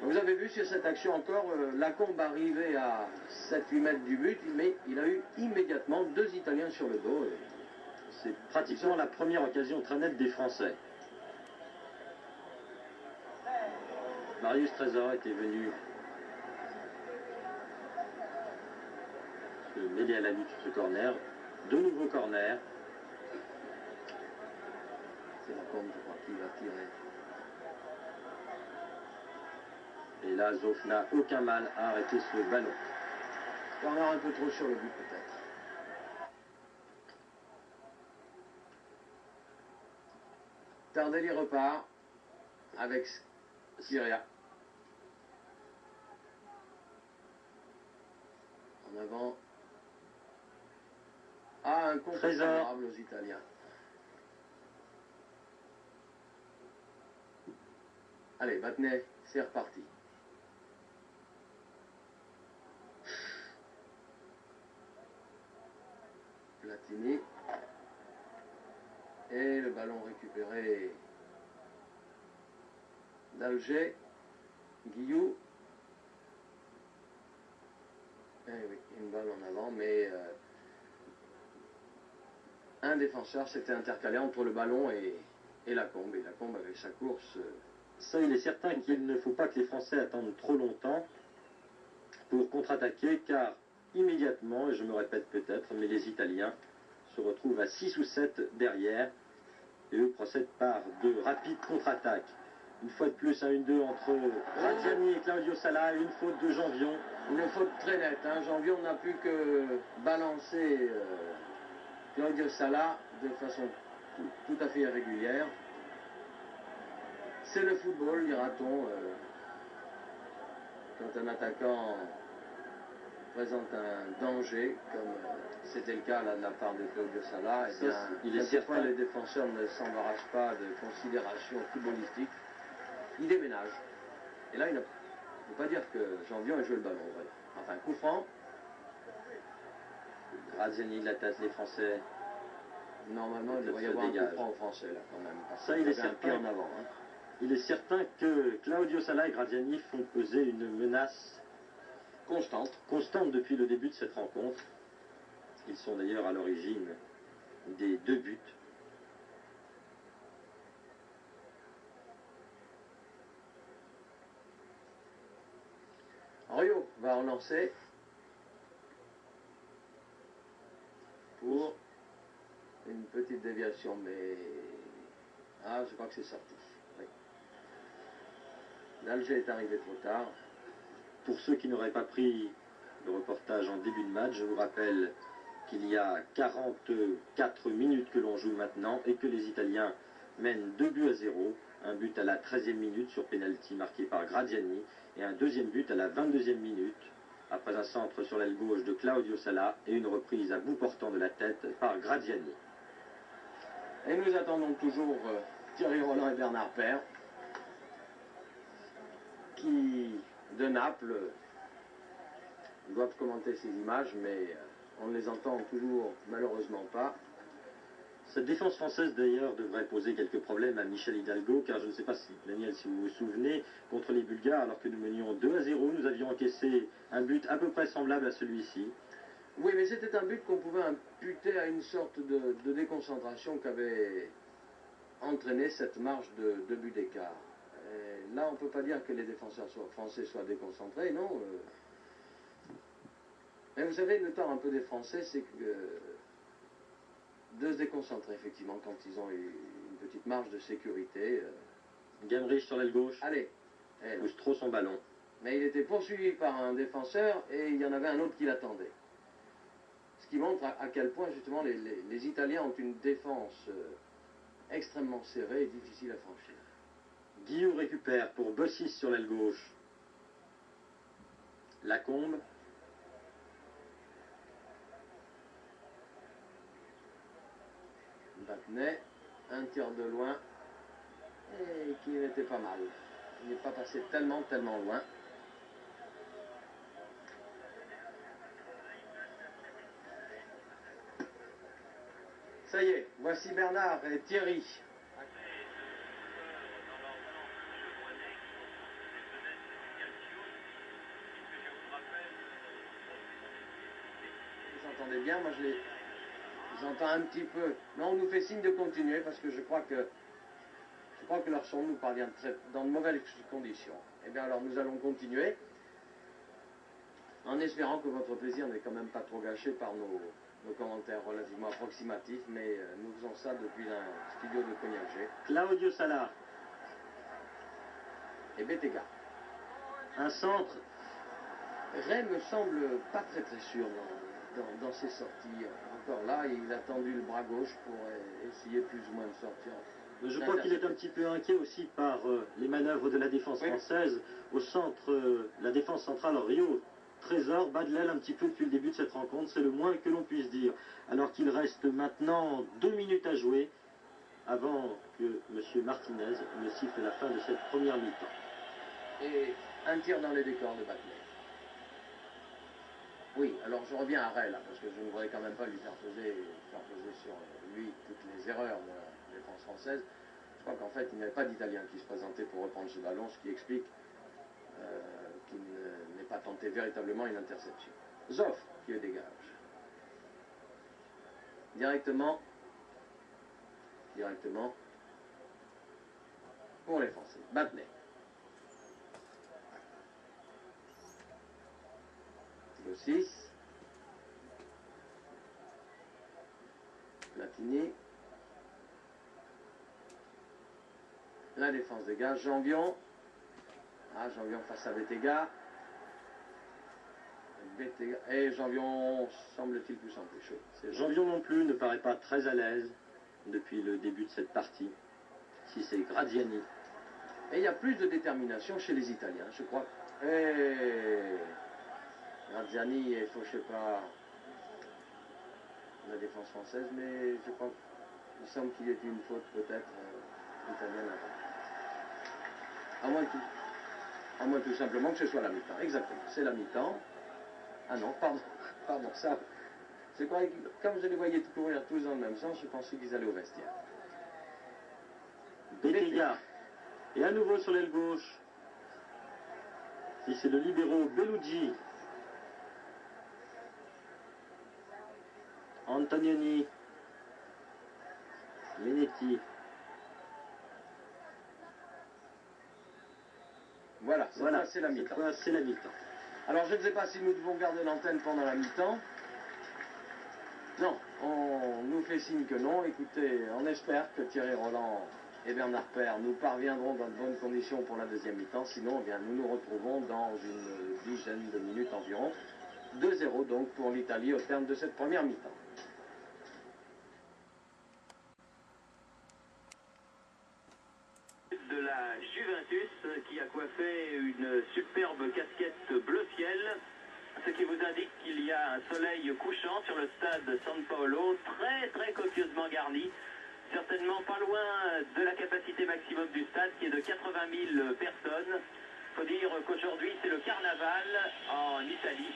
Vous avez vu sur cette action encore, Lacombe arrivait à 7-8 mètres du but, mais il a eu immédiatement deux Italiens sur le dos. C'est pratiquement la première occasion très nette des Français. Marius Trésor était venu se mêler à la lutte sur ce corner. De nouveaux corners. C'est Lacombe, je crois, qui va tirer. Et là, Zoff n'a aucun mal à arrêter ce ballon. Corner un peu trop sur le but, peut-être. Tardelli repart avec Syria. En avant. Ah, un contre favorable aux Italiens. Allez, Battenet, c'est reparti. Platini. Et le ballon récupéré d'Alger. Guillou. Eh oui, une balle en avant, mais un défenseur s'était intercalé entre le ballon et Lacombe. Et Lacombe, avec sa course... Ça, il est certain qu'il ne faut pas que les Français attendent trop longtemps pour contre-attaquer, car immédiatement, et je me répète peut-être, mais les Italiens se retrouvent à 6 ou 7 derrière, et eux procèdent par de rapides contre-attaques. Une fois de plus, un 1-2 entre Graziani et Claudio Sala, une faute de Janvion. Une faute très nette, hein. Janvion n'a pu que balancer Claudio Sala de façon tout à fait irrégulière. C'est le football, dira-t-on. Quand un attaquant présente un danger, comme c'était le cas là, de la part de Claudio Sala, et bien, il est certain, les défenseurs ne s'embarrassent pas de considérations footballistiques. Il déménage. Et là, il ne faut pas dire que Janvion a joué le ballon. Voilà. Enfin, coup franc. Graziani de la tête, les Français. Normalement, il devrait y avoir un coup franc aux Français, là, quand même. Ça, il est certain. En avant, hein. Il est certain que Claudio Sala et Graziani font peser une menace constante depuis le début de cette rencontre. Ils sont d'ailleurs à l'origine des 2 buts. Rio va relancer pour une petite déviation, mais ah, je crois que c'est sorti. Oui. L'Alger est arrivé trop tard. Pour ceux qui n'auraient pas pris le reportage en début de match, je vous rappelle qu'il y a 44 minutes que l'on joue maintenant et que les Italiens mènent 2-0. Un but à la 13e minute sur pénalty marqué par Graziani et un deuxième but à la 22e minute après un centre sur l'aile gauche de Claudio Sala et une reprise à bout portant de la tête par Graziani. Et nous attendons toujours Thierry Roland et Bernard Père qui, de Naples, doivent commenter ces images, mais on ne les entend toujours malheureusement pas. Cette défense française d'ailleurs devrait poser quelques problèmes à Michel Hidalgo, car je ne sais pas si, Daniel, si vous vous souvenez, contre les Bulgares, alors que nous menions 2-0, nous avions encaissé un but à peu près semblable à celui-ci. Oui, mais c'était un but qu'on pouvait imputer à une sorte de déconcentration qu'avait entraîné cette marge de 2 buts d'écart. Là, on ne peut pas dire que les défenseurs français soient déconcentrés, non. Mais vous savez, le tort un peu des Français, c'est de se déconcentrer, effectivement, quand ils ont une petite marge de sécurité. Gamrich sur l'aile gauche, Allez. pousse trop son ballon. Mais il était poursuivi par un défenseur et il y en avait un autre qui l'attendait. Ce qui montre à quel point, justement, les Italiens ont une défense extrêmement serrée et difficile à franchir. Guillaume récupère pour Bossis sur l'aile gauche. Lacombe. Battenet, un tir de loin et qui n'était pas mal. Il n'est pas passé tellement loin. Ça y est, voici Bernard et Thierry. Vous entendez bien, moi j'entends un petit peu. Mais on nous fait signe de continuer parce que je crois que leur son nous parvient dans de mauvaises conditions. Eh bien alors nous allons continuer en espérant que votre plaisir n'est quand même pas trop gâché par nos commentaires relativement approximatifs, mais nous faisons ça depuis un studio de Cognac G. Claudio Sala. Et Bettega. Un centre. Ray me semble pas très sûr dans ses sorties. Encore là, il a tendu le bras gauche pour essayer plus ou moins de sortir. Je crois qu'il est un petit peu inquiet aussi par les manœuvres de la défense française. Au centre, la défense centrale, Rio Trésor bat de l'aile un petit peu depuis le début de cette rencontre, c'est le moins que l'on puisse dire. Alors qu'il reste maintenant 2 minutes à jouer avant que M. Martinez ne siffle la fin de cette première mi-temps. Et un tir dans les décors de Battenet. Oui, alors je reviens à Ray là, parce que je ne voudrais quand même pas lui faire peser sur lui toutes les erreurs de la défense française. Je crois qu'en fait, il n'y avait pas d'Italien qui se présentait pour reprendre ce ballon, ce qui explique qu'il n'ait pas tenté véritablement une interception. Zoff qui le dégage. Directement pour les Français. Battenet. Le 6. Platini. La défense dégage. Janvion. Ah, Janvion face à Bettega. Et Janvion semble-t-il plus en plus chaud. Janvion non plus ne paraît pas très à l'aise depuis le début de cette partie. Si c'est Graziani. Et il y a plus de détermination chez les Italiens, je crois. Et Graziani est fauché par la défense française, mais je crois qu'il semble qu'il y ait une faute peut-être italienne. À moins tout simplement que ce soit la mi-temps. Exactement, c'est la mi-temps. Ah non, pardon, ça. Je croyais que, comme je les voyais courir tous dans le même sens, je pensais qu'ils allaient au vestiaire. Bettega. Et à nouveau sur l'aile gauche. Et c'est le libéro Bellucci. Antonioni. Linetti. Voilà, c'est la mi-temps. C'est la mi-temps. Alors je ne sais pas si nous devons garder l'antenne pendant la mi-temps. Non, on nous fait signe que non. Écoutez, on espère que Thierry Roland et Bernard Père nous parviendront dans de bonnes conditions pour la deuxième mi-temps. Sinon, eh bien, nous nous retrouvons dans une dizaine de minutes environ. 2-0 donc pour l'Italie au terme de cette première mi-temps. De la Juventus qui a coiffé une superbe casquette bleu ciel, ce qui vous indique qu'il y a un soleil couchant sur le stade San Paolo, très copieusement garni, certainement pas loin de la capacité maximum du stade qui est de 80 000 personnes. Il faut dire qu'aujourd'hui c'est le carnaval en Italie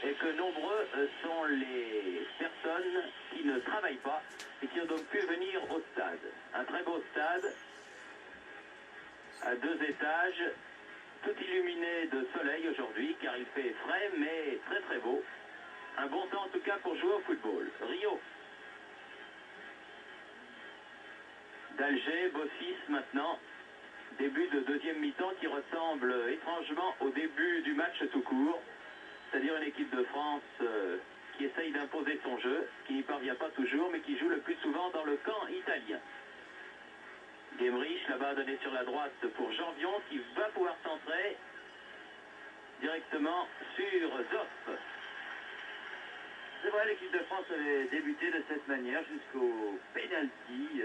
et que nombreux sont les personnes qui ne travaillent pas et qui ont donc pu venir au stade. Un très beau stade à 2 étages, tout illuminé de soleil aujourd'hui, car il fait frais, mais très beau. Un bon temps en tout cas pour jouer au football. Rio. d'Alger, Bossis maintenant. Début de deuxième mi-temps qui ressemble étrangement au début du match tout court. C'est-à-dire une équipe de France qui essaye d'imposer son jeu, qui n'y parvient pas toujours, mais qui joue le plus souvent dans le camp italien. Gemrich là-bas donné sur la droite pour Janvion qui va pouvoir centrer directement sur Zoff. C'est vrai, l'équipe de France avait débuté de cette manière jusqu'au penalty,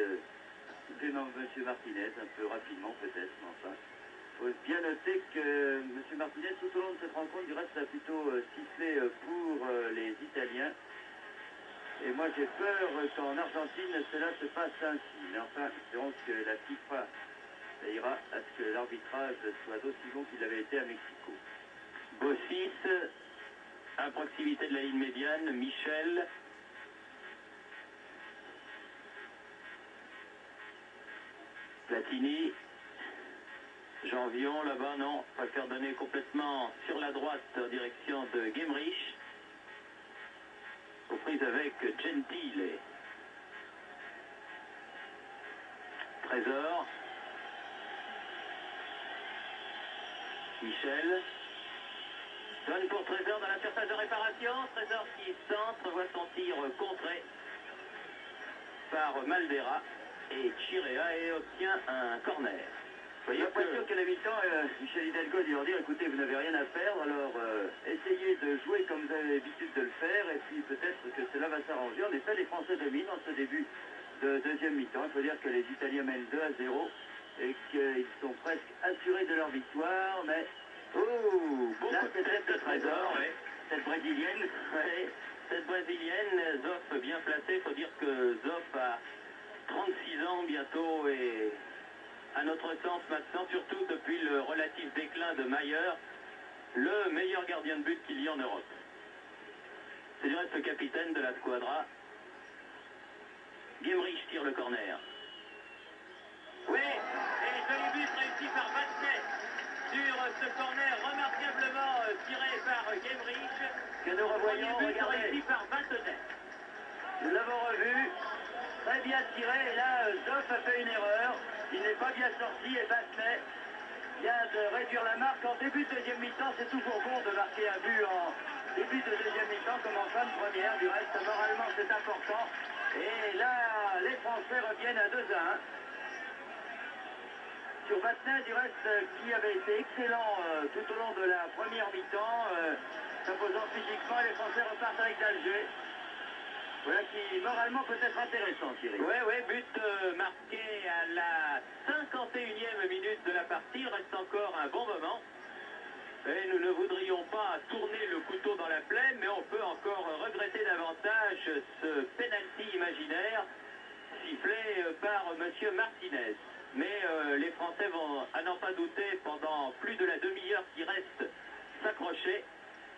supplément M. Martinez, un peu rapidement peut-être, mais enfin. Il faut bien noter que M. Martinez, tout au long de cette rencontre, du reste, a plutôt sifflé pour les Italiens. Et moi, j'ai peur qu'en Argentine, cela se passe ainsi. Mais enfin, espérons que la FIFA veillera à ce que l'arbitrage soit aussi bon qu'il avait été à Mexico. Bossis, à proximité de la ligne médiane, Michel. Platini. Janvion, là-bas, non. Préfère donner complètement sur la droite en direction de Gemrich. Aux prises avec Gentile. Trésor. Michel. Donne pour Trésor dans la surface de réparation. Trésor qui centre, voit son tir contré par Maldera et Chirea et obtient un corner. J'ai l'impression qu'à la mi-temps, Michel Hidalgo dit leur dire écoutez, vous n'avez rien à perdre, alors essayez de jouer comme vous avez l'habitude de le faire, et puis peut-être que cela va s'arranger. En effet, les Français dominent en ce début de deuxième mi-temps. Il faut dire que les Italiens mènent 2-0 et qu'ils sont presque assurés de leur victoire, mais là, c'est cette Trésor, oui. Cette brésilienne. Oui, cette brésilienne, Zoff bien placé. Il faut dire que Zoff a 36 ans bientôt et à notre sens maintenant, surtout depuis le relatif déclin de Mayer, le meilleur gardien de but qu'il y ait en Europe. C'est du reste le capitaine de la squadra. Gemrich tire le corner. Oui, et joli but réussi par Vatnet sur ce corner remarquablement tiré par Gemrich. Que nous revoyons, regardez. Réussi par Vatnet. Nous l'avons revu. Très bien tiré, et là, Zoff a fait une erreur. Il n'est pas bien sorti, et Vatnet vient de réduire la marque. En début de deuxième mi-temps, c'est toujours bon de marquer un but en début de deuxième mi-temps, comme en fin de première. Du reste, moralement, c'est important. Et là, les Français reviennent à 2-1. Sur Vatnet, du reste, qui avait été excellent tout au long de la première mi-temps, s'imposant physiquement, les Français repartent avec d'Alger. Voilà qui, moralement, peut être intéressant, Thierry. Oui, but marqué à la 51e minute de la partie. Il reste encore un bon moment. Et nous ne voudrions pas tourner le couteau dans la plaie, mais on peut encore regretter davantage ce penalty imaginaire sifflé par M. Martinez. Mais les Français vont, à n'en pas douter, pendant plus de la demi-heure qui reste, s'accrocher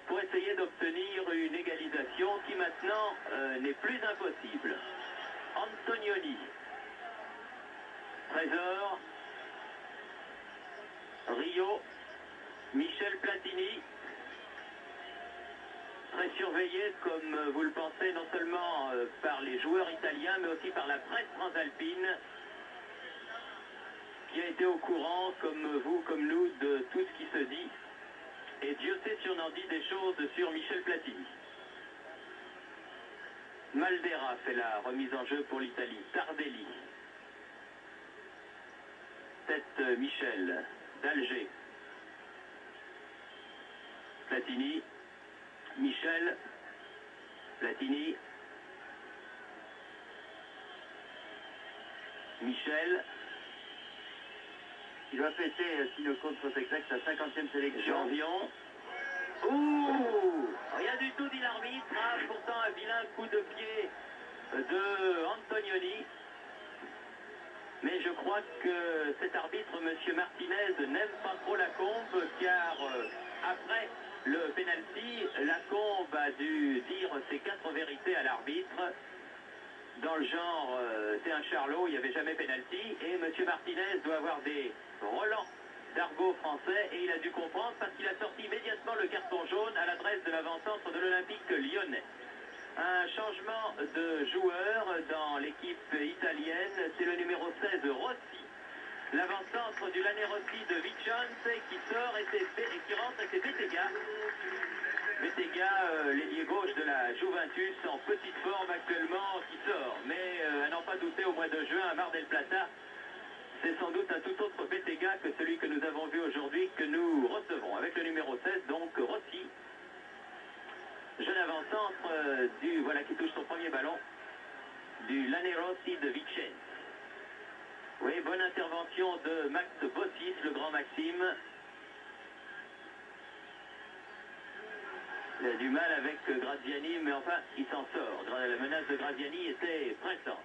pour essayer d'obtenir une égalisation qui maintenant n'est plus impossible. Antonioni. Trésor. Rio. Michel Platini. très surveillé, comme vous le pensez, non seulement par les joueurs italiens, mais aussi par la presse transalpine, qui a été au courant, comme vous, comme nous, de tout ce qui se dit. Et Dieu sait si on en dit des choses sur Michel Platini. Maldera fait la remise en jeu pour l'Italie. Tardelli. Tête Michel d'Alger. Platini. Michel. Platini. Michel. Il va fêter, si le compte soit exact, sa 50e sélection. Janvion. Ouh! Rien du tout, dit l'arbitre. Ah, pourtant, un vilain coup de pied de Antonioni. Mais je crois que cet arbitre, M. Martinez, n'aime pas trop Lacombe, car après le penalty, Lacombe a dû dire ses 4 vérités à l'arbitre. Dans le genre, c'est un charlot, il n'y avait jamais penalty. Et M. Martinez doit avoir des relents d'argot français, et il a dû comprendre parce qu'il a sorti immédiatement le carton jaune à l'adresse de l'avant-centre de l'Olympique lyonnais. Un changement de joueur dans l'équipe italienne, c'est le numéro 16 Rossi. L'avant-centre du Lanerossi de Vicence qui sort et qui rentre, et c'est Bettega. Bettega, l'ailier gauche de la Juventus, en petite forme actuellement, qui sort. Mais à n'en pas douter, au mois de juin à Mar del Plata, c'est sans doute un tout autre Bettega que celui que nous avons vu aujourd'hui, que nous recevrons avec le numéro 16, donc Rossi. Jeune avant-centre voilà qui touche son premier ballon, du Lanerossi de Vicence. Oui, bonne intervention de Max Bossis, le grand Maxime. Il a du mal avec Graziani, mais enfin, il s'en sort. La menace de Graziani était pressante.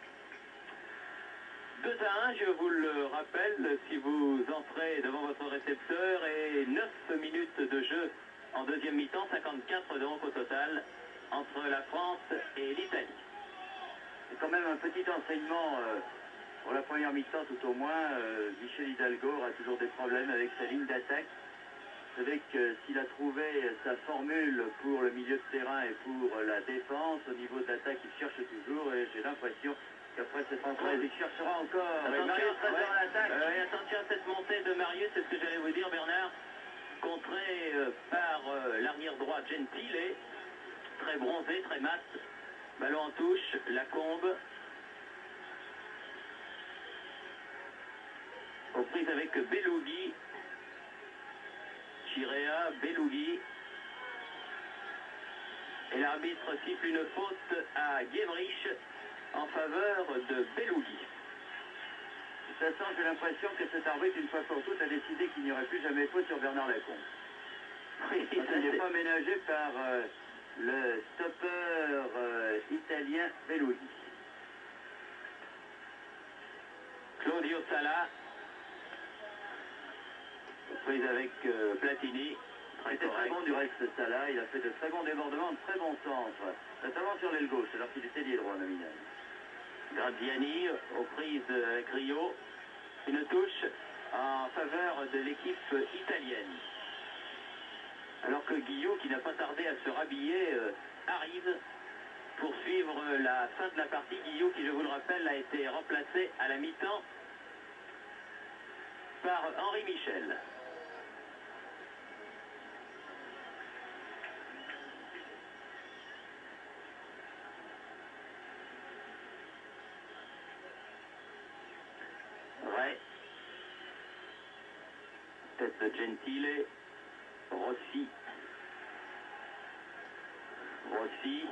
2-1, je vous le rappelle, si vous entrez devant votre récepteur, et 9 minutes de jeu en deuxième mi-temps, 54 donc au total, entre la France et l'Italie. C'est quand même un petit enseignement pour la première mi-temps, tout au moins. Michel Hidalgo aura toujours des problèmes avec sa ligne d'attaque. Vous savez que s'il a trouvé sa formule pour le milieu de terrain et pour la défense, au niveau de l'attaque, il cherche toujours, et j'ai l'impression qu'après cette rencontre, il cherchera encore. Attention, Marius reste dans l'attaque. attention à cette montée de Marius, c'est ce que j'allais vous dire, Bernard. Contré par l'arrière droit Gentile, très bronzé, très mat. Ballon en touche, Lacombe. Aux prises avec Belougui. Chirea, Belougui. Et l'arbitre siffle une faute à Guémrich en faveur de Belougui. De toute façon, j'ai l'impression que cet arbitre, une fois pour toutes, a décidé qu'il n'y aurait plus jamais faute sur Bernard Lacombe. Oui, Ça n'est pas ménagé par le stopper italien Belougui. Claudio Sala. Prise avec Platini. C'était très bon du reste Salah, il a fait de très bons débordements, de très bons centres, notamment sur l'aile gauche, alors qu'il était lié droit nominal. Graziani aux prises avec Rio. Une touche en faveur de l'équipe italienne. Alors que Guillot, qui n'a pas tardé à se rhabiller, arrive pour suivre la fin de la partie. Guillot, qui je vous le rappelle, a été remplacé à la mi-temps par Henri Michel. Ray. Tête de Gentile. Rossi. Rossi.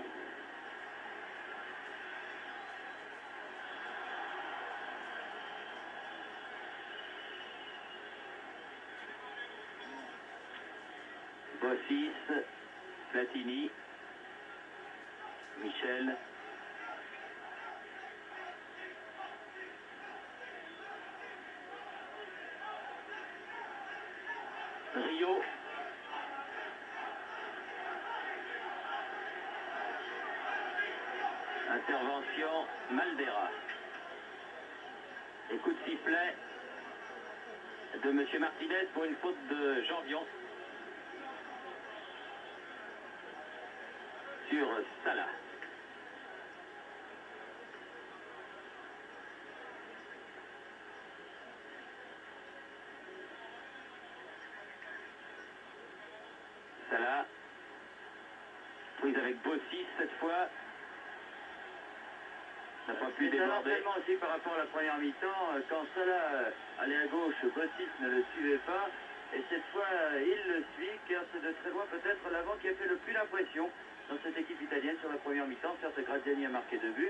Bossis. Platini. Michel. Rio. Intervention Maldera. Et coup de sifflet de M. Martinez pour une faute de Janvion. sur Salah. Salah, prise avec Bossis cette fois. N'a pas pu C'est un déborder. entraînement aussi par rapport à la première mi-temps. Quand Salah allait à gauche, Bossis ne le suivait pas. Et cette fois, il le suit, car c'est de très loin peut-être l'avant qui a fait le plus d'impression dans cette équipe italienne sur la première mi-temps. Certes, Graziani a marqué 2 buts.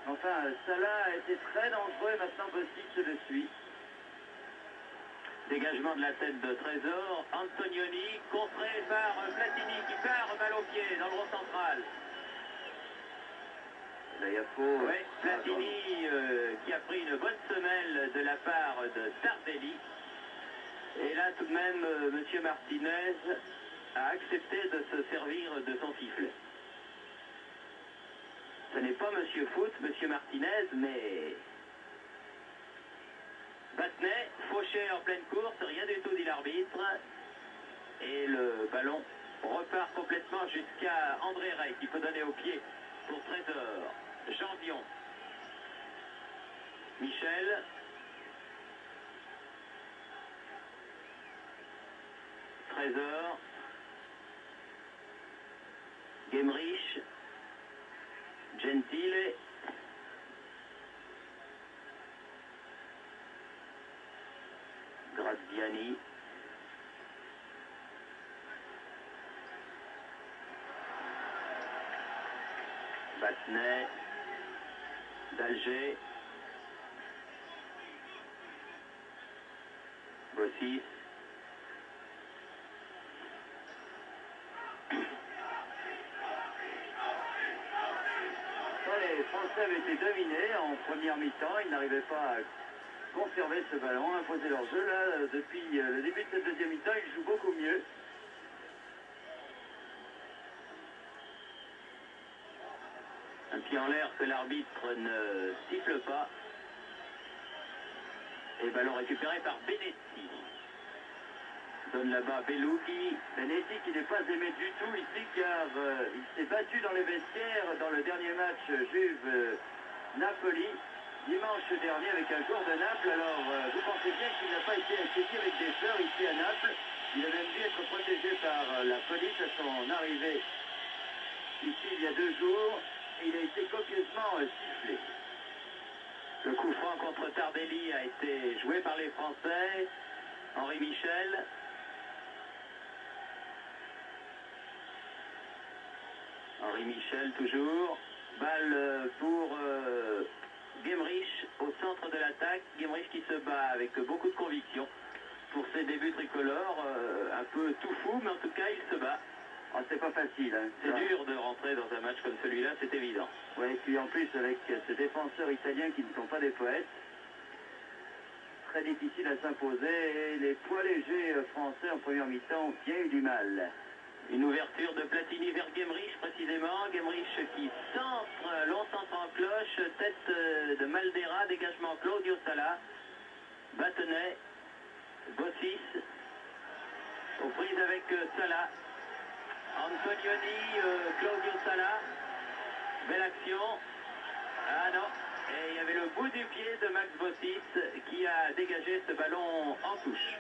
Enfin, Salah a été très dangereux et maintenant Bossis le suit. Dégagement de la tête de Trésor. Antonioni, contré par Platini qui part balle au pied dans le rond central. Là, il y a faux. Oui, Platini qui a pris une bonne semelle de la part de Tardelli. Et là, tout de même, M. Martinez a accepté de se servir de son sifflet. Ce n'est pas M. Foot, M. Martinez, mais... Battenet, fauché en pleine course, rien du tout, dit l'arbitre. Et le ballon repart complètement jusqu'à André Rey, qui peut donner au pied pour Trésor. Janvion. Michel. Trésor. Gemrich. Gentile. Graziani. Battenet. d'Alger, Bossis, les Français avaient été dominés en première mi-temps, ils n'arrivaient pas à conserver ce ballon, à imposer leur jeu. Là, depuis le début de cette deuxième mi-temps, ils jouent beaucoup mieux. Un pied en l'air que l'arbitre ne siffle pas. Et ballon récupéré par Benetti. Donne là-bas Belugi. Benetti qui n'est pas aimé du tout ici car il s'est battu dans les vestiaires dans le dernier match Juve-Napoli dimanche dernier avec un joueur de Naples. Alors vous pensez bien qu'il n'a pas été accueilli avec des fleurs ici à Naples. Il a même dû être protégé par la police à son arrivée ici il y a 2 jours. Et il a été copieusement sifflé. Le coup franc contre Tardelli a été joué par les Français. Henri Michel. Henri Michel toujours. Balle pour Gemrich au centre de l'attaque. Gemrich qui se bat avec beaucoup de conviction pour ses débuts tricolores. Un peu tout fou, mais en tout cas il se bat. Oh, c'est pas facile. Hein. C'est dur de rentrer dans un match comme celui-là, c'est évident. Oui, et puis en plus avec ces défenseurs italiens qui ne sont pas des poètes, très difficile à s'imposer et les poids légers français en première mi-temps ont bien eu du mal. Une ouverture de Platini vers Gemrich précisément. Gemrich qui centre, long centre en cloche, tête de Maldera, dégagement Claudio Salah, Battenet, Bossis, aux prises avec Salah. Antonioni, Claudio Salah, belle action. Ah non, et il y avait le bout du pied de Max Bossis qui a dégagé ce ballon en touche.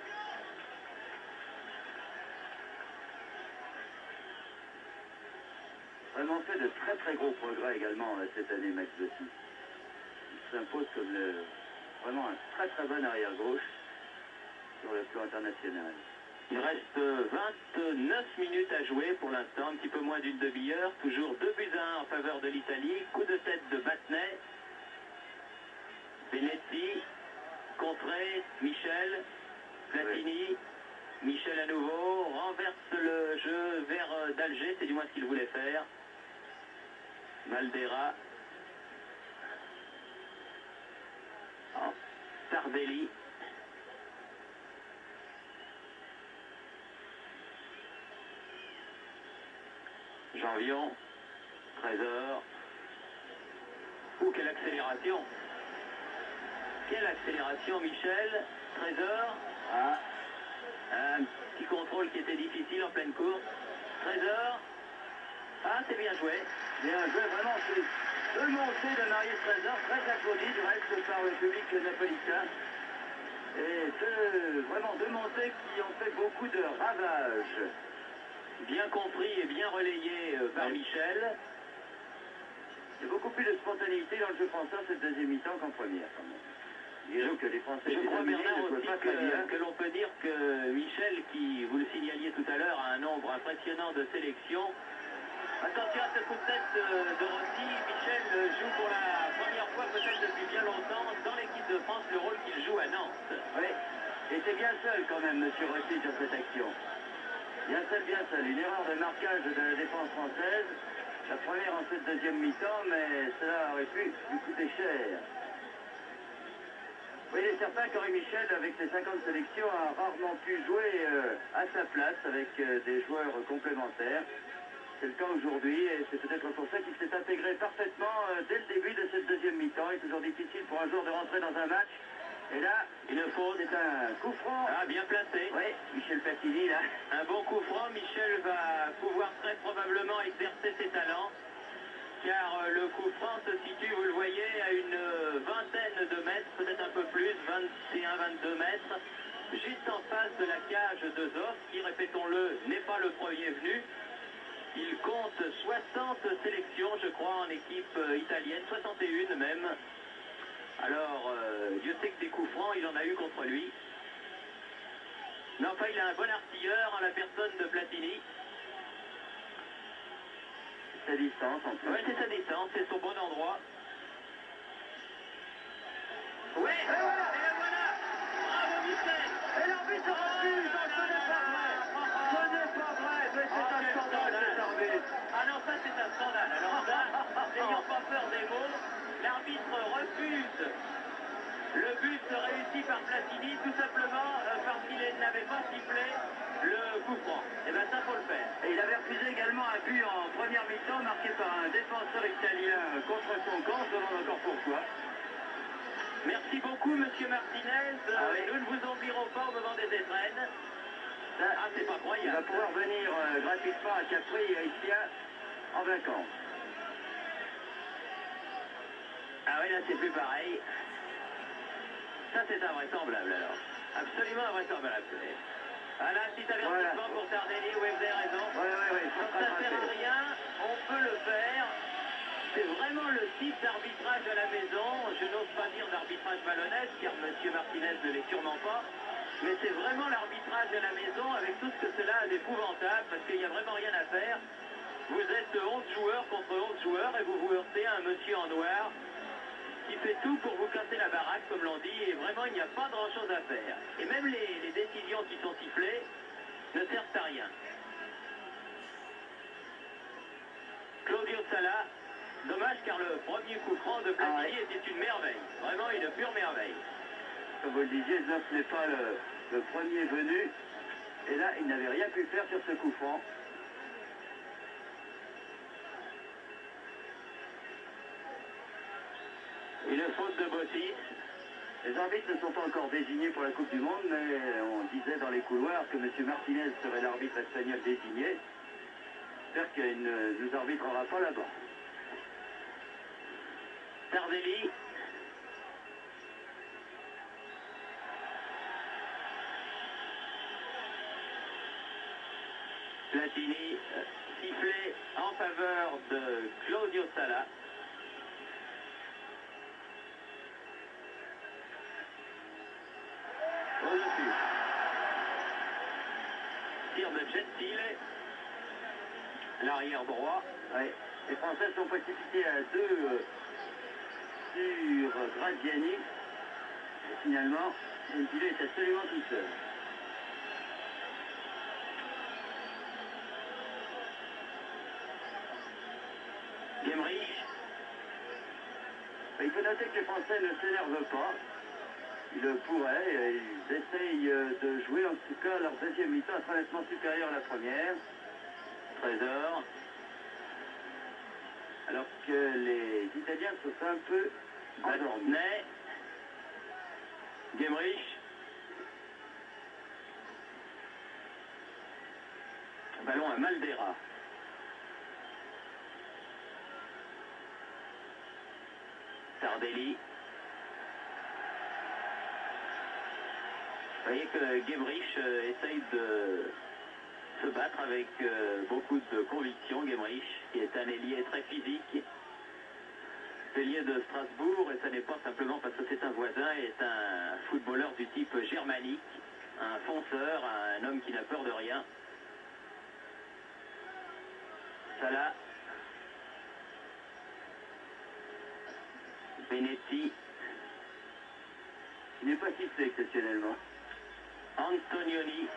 Vraiment fait de très très gros progrès également cette année Max Bossis. Il s'impose comme vraiment un très très bon arrière-gauche sur le plan international. Il reste 29 minutes à jouer pour l'instant, un petit peu moins d'une demi-heure. Toujours 2-1 en faveur de l'Italie. Coup de tête de Battenet. Benetti. Contré. Michel. Platini. Oui. Michel à nouveau. Renverse le jeu vers d'Alger. C'est du moins ce qu'il voulait faire. Maldera. Oh. Tardelli. Janvion, Trésor. Quelle accélération! Quelle accélération, Michel. Trésor. Ah. Un petit contrôle qui était difficile en pleine course. Trésor. Ah, c'est bien joué. Bien joué, vraiment, c'est deux montées de Marius Trésor, très applaudi du reste par le public napolitain. Et vraiment deux montées qui ont fait beaucoup de ravages. Bien compris et bien relayé par Michel. Il y a beaucoup plus de spontanéité dans le jeu français cette deuxième mi-temps qu'en première. Quand même. Disons que les Français Je crois, Bernard, ne jouaient aussi pas très bien. que l'on peut dire que Michel, qui, vous le signaliez tout à l'heure, a un nombre impressionnant de sélections. Attention à ce coup de tête de Rossi. Michel joue pour la première fois, peut-être depuis bien longtemps, dans l'équipe de France, le rôle qu'il joue à Nantes. Oui, il était bien seul quand même, M. Rossi, sur cette action. Bien seul. Une erreur de marquage de la défense française. La première en cette deuxième mi-temps, mais cela aurait pu lui coûter cher. Oui, il est certain qu'Henri Michel, avec ses 50 sélections, a rarement pu jouer à sa place avec des joueurs complémentaires. C'est le cas aujourd'hui et c'est peut-être pour ça qu'il s'est intégré parfaitement dès le début de cette deuxième mi-temps. Il est toujours difficile pour un joueur de rentrer dans un match. Et là, Une faute. c'est un coup franc. Ah, bien placé. Oui, Michel Platini, là. Un bon coup franc. Michel va pouvoir très probablement exercer ses talents. Car le coup franc se situe, vous le voyez, à une vingtaine de mètres, peut-être un peu plus, 21-22 mètres, juste en face de la cage de Zoff, qui, répétons-le, n'est pas le premier venu. Il compte 60 sélections, je crois, en équipe italienne, 61 même. Alors, Dieu sait que des coups francs, il en a eu contre lui. Mais enfin, il a un bon artilleur en la personne de Platini. Sa distance en plus. Oui, c'est sa distance, c'est son bon endroit. Oui, et la voilà. Bravo, Michel. Et l'arbitre refuse, ce n'est pas vrai. Ce n'est pas vrai, mais c'est un scandale cet arbitre. Ah non, ça c'est un scandale. Alors ça, n'ayant pas peur des mots, l'arbitre refuse le but réussi par Platini, tout simplement parce qu'il n'avait pas sifflé le coup franc. Et bien ça, faut le faire. Et il avait refusé également un but en première mi-temps marqué par un défenseur italien contre son camp, on se demande encore pourquoi. Merci beaucoup, Monsieur Martinez. Nous ne vous oublierons pas au moment des étrennes. Ah, c'est pas Il croyable. va pouvoir venir gratuitement à Capri et ici en vacances. Ah oui, là c'est plus pareil. Ça c'est invraisemblable alors. Absolument invraisemblable. Ah là, petit avertissement pour Tardelli, oui, vous avez raison. Oui, Quand ça ne sert à rien, on peut le faire. C'est vraiment le type d'arbitrage à la maison. Je n'ose pas dire d'arbitrage malhonnête, car M. Martinez ne l'est sûrement pas. Mais c'est vraiment l'arbitrage à la maison avec tout ce que cela a d'épouvantable, parce qu'il n'y a vraiment rien à faire. Vous êtes 11 joueurs contre 11 joueurs et vous vous heurtez à un monsieur en noir qui fait tout pour vous casser la baraque, comme l'on dit, et vraiment il n'y a pas grand-chose à faire. Et même les décisions qui sont sifflées ne servent à rien. Claudio Sala, dommage car le premier coup franc de Platini était une merveille, vraiment une pure merveille. Comme vous le disiez, Zoff n'est pas le premier venu. Et là, il n'avait rien pu faire sur ce coup franc. Une faute de Bossis. Les arbitres ne sont pas encore désignés pour la Coupe du Monde, mais on disait dans les couloirs que M. Martinez serait l'arbitre espagnol désigné. J'espère qu'il ne nous arbitrera pas là-bas. Tardelli. Platini, sifflé en faveur de Claudio Sala. Au-dessus. Tir de Gentile. L'arrière droit. Oui. Les Français sont précipités à 2 sur Graziani. Et finalement, Gentile est absolument tout seul. Gemrich. Il faut noter que les Français ne s'énervent pas. Ils le pourraient, et ils essayent de jouer, en tout cas leur deuxième mi-temps sera nettement supérieure à la première. Trésor. Alors que les Italiens se sont un peu endormis. Battenet. Gemrich. Ballon à Maldera. Tardelli. Vous voyez que Gemrich essaye de se battre avec beaucoup de conviction. Gemrich, qui est un ailier très physique, ailier de Strasbourg, et ça n'est pas simplement parce que c'est un voisin, est un footballeur du type germanique, un fonceur, un homme qui n'a peur de rien. Salah, Benetti, Il n'est pas sifflé exceptionnellement. Antonioni,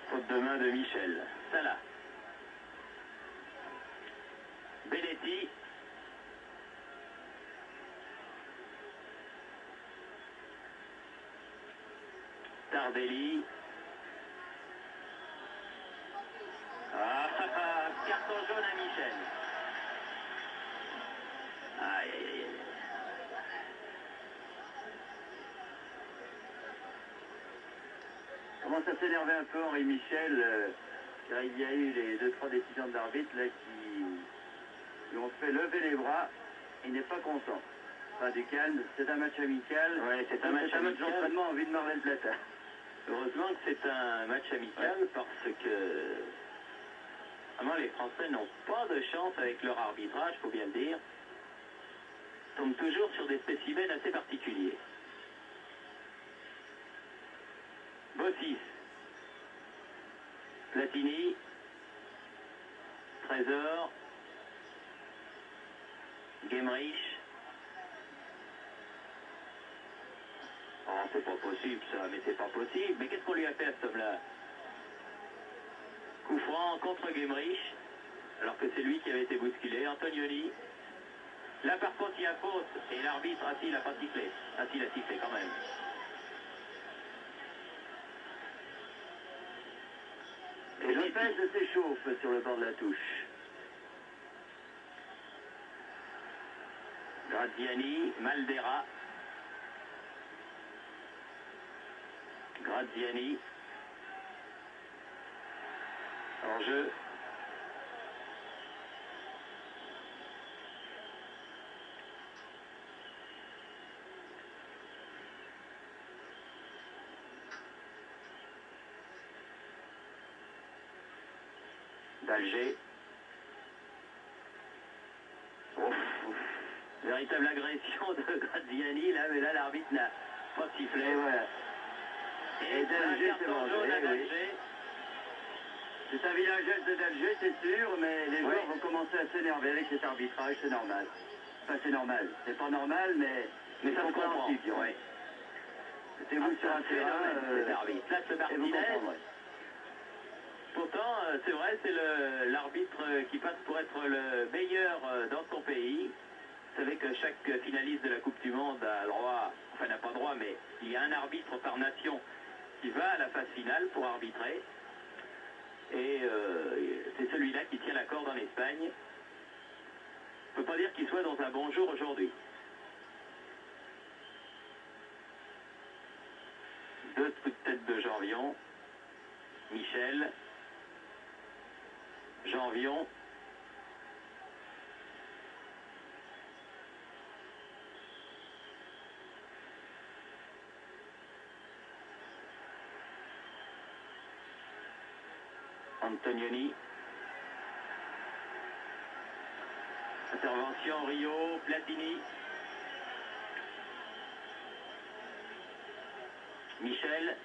faute de main de Michel. Salah, Benetti, Tardelli. Carton jaune à Michel. Aïe, aïe, aïe. Commence à s'énerver un peu Henri Michel, car il y a eu les 2-3 décisions de l'arbitre là qui lui ont fait lever les bras. Il n'est pas content. Pas du calme, c'est un match amical. Ouais, c'est un match amical. d'entraînement en vue de Marlène Plata. Heureusement que c'est un match amical parce que vraiment, les Français n'ont pas de chance avec leur arbitrage, il faut bien le dire. Ils tombent toujours sur des spécimens assez particuliers. Bossis, Platini, Trésor, Gemrich. Oh, c'est pas possible ça, mais c'est pas possible. Mais qu'est-ce qu'on lui a fait à cet homme-là? Coup franc contre Gemrich, alors que c'est lui qui avait été bousculé. Antonioni. Là par contre il y a faute, et l'arbitre, il n'a pas sifflé. Il a sifflé quand même. Et Lopez s'échauffe sur le bord de la touche. Graziani, Maldera. Graziani. En jeu. d'Alger. Véritable agression de Graziani, là, mais là l'arbitre n'a pas sifflé. Et voilà. Et d'Alger, c'est carton jaune à oui. d'Alger. C'est un village d'Alger, c'est sûr, mais les joueurs vont commencer à s'énerver avec cet arbitrage, c'est normal. Enfin, c'est normal. C'est pas normal, mais ça se comprend. Ouais. C'est vous sur un terrain, cet arbitre. Là, ce Martinez. Pourtant, c'est vrai, c'est l'arbitre qui passe pour être le meilleur dans son pays. Vous savez que chaque finaliste de la Coupe du Monde a droit, enfin n'a pas droit, mais il y a un arbitre par nation qui va à la phase finale pour arbitrer. Et c'est celui-là qui tient la corde en Espagne. On ne peut pas dire qu'il soit dans un bon jour aujourd'hui. Deux coups de tête de Janvion. Michel. Janvion. Antonioni. Intervention Rio, Platini. Michel.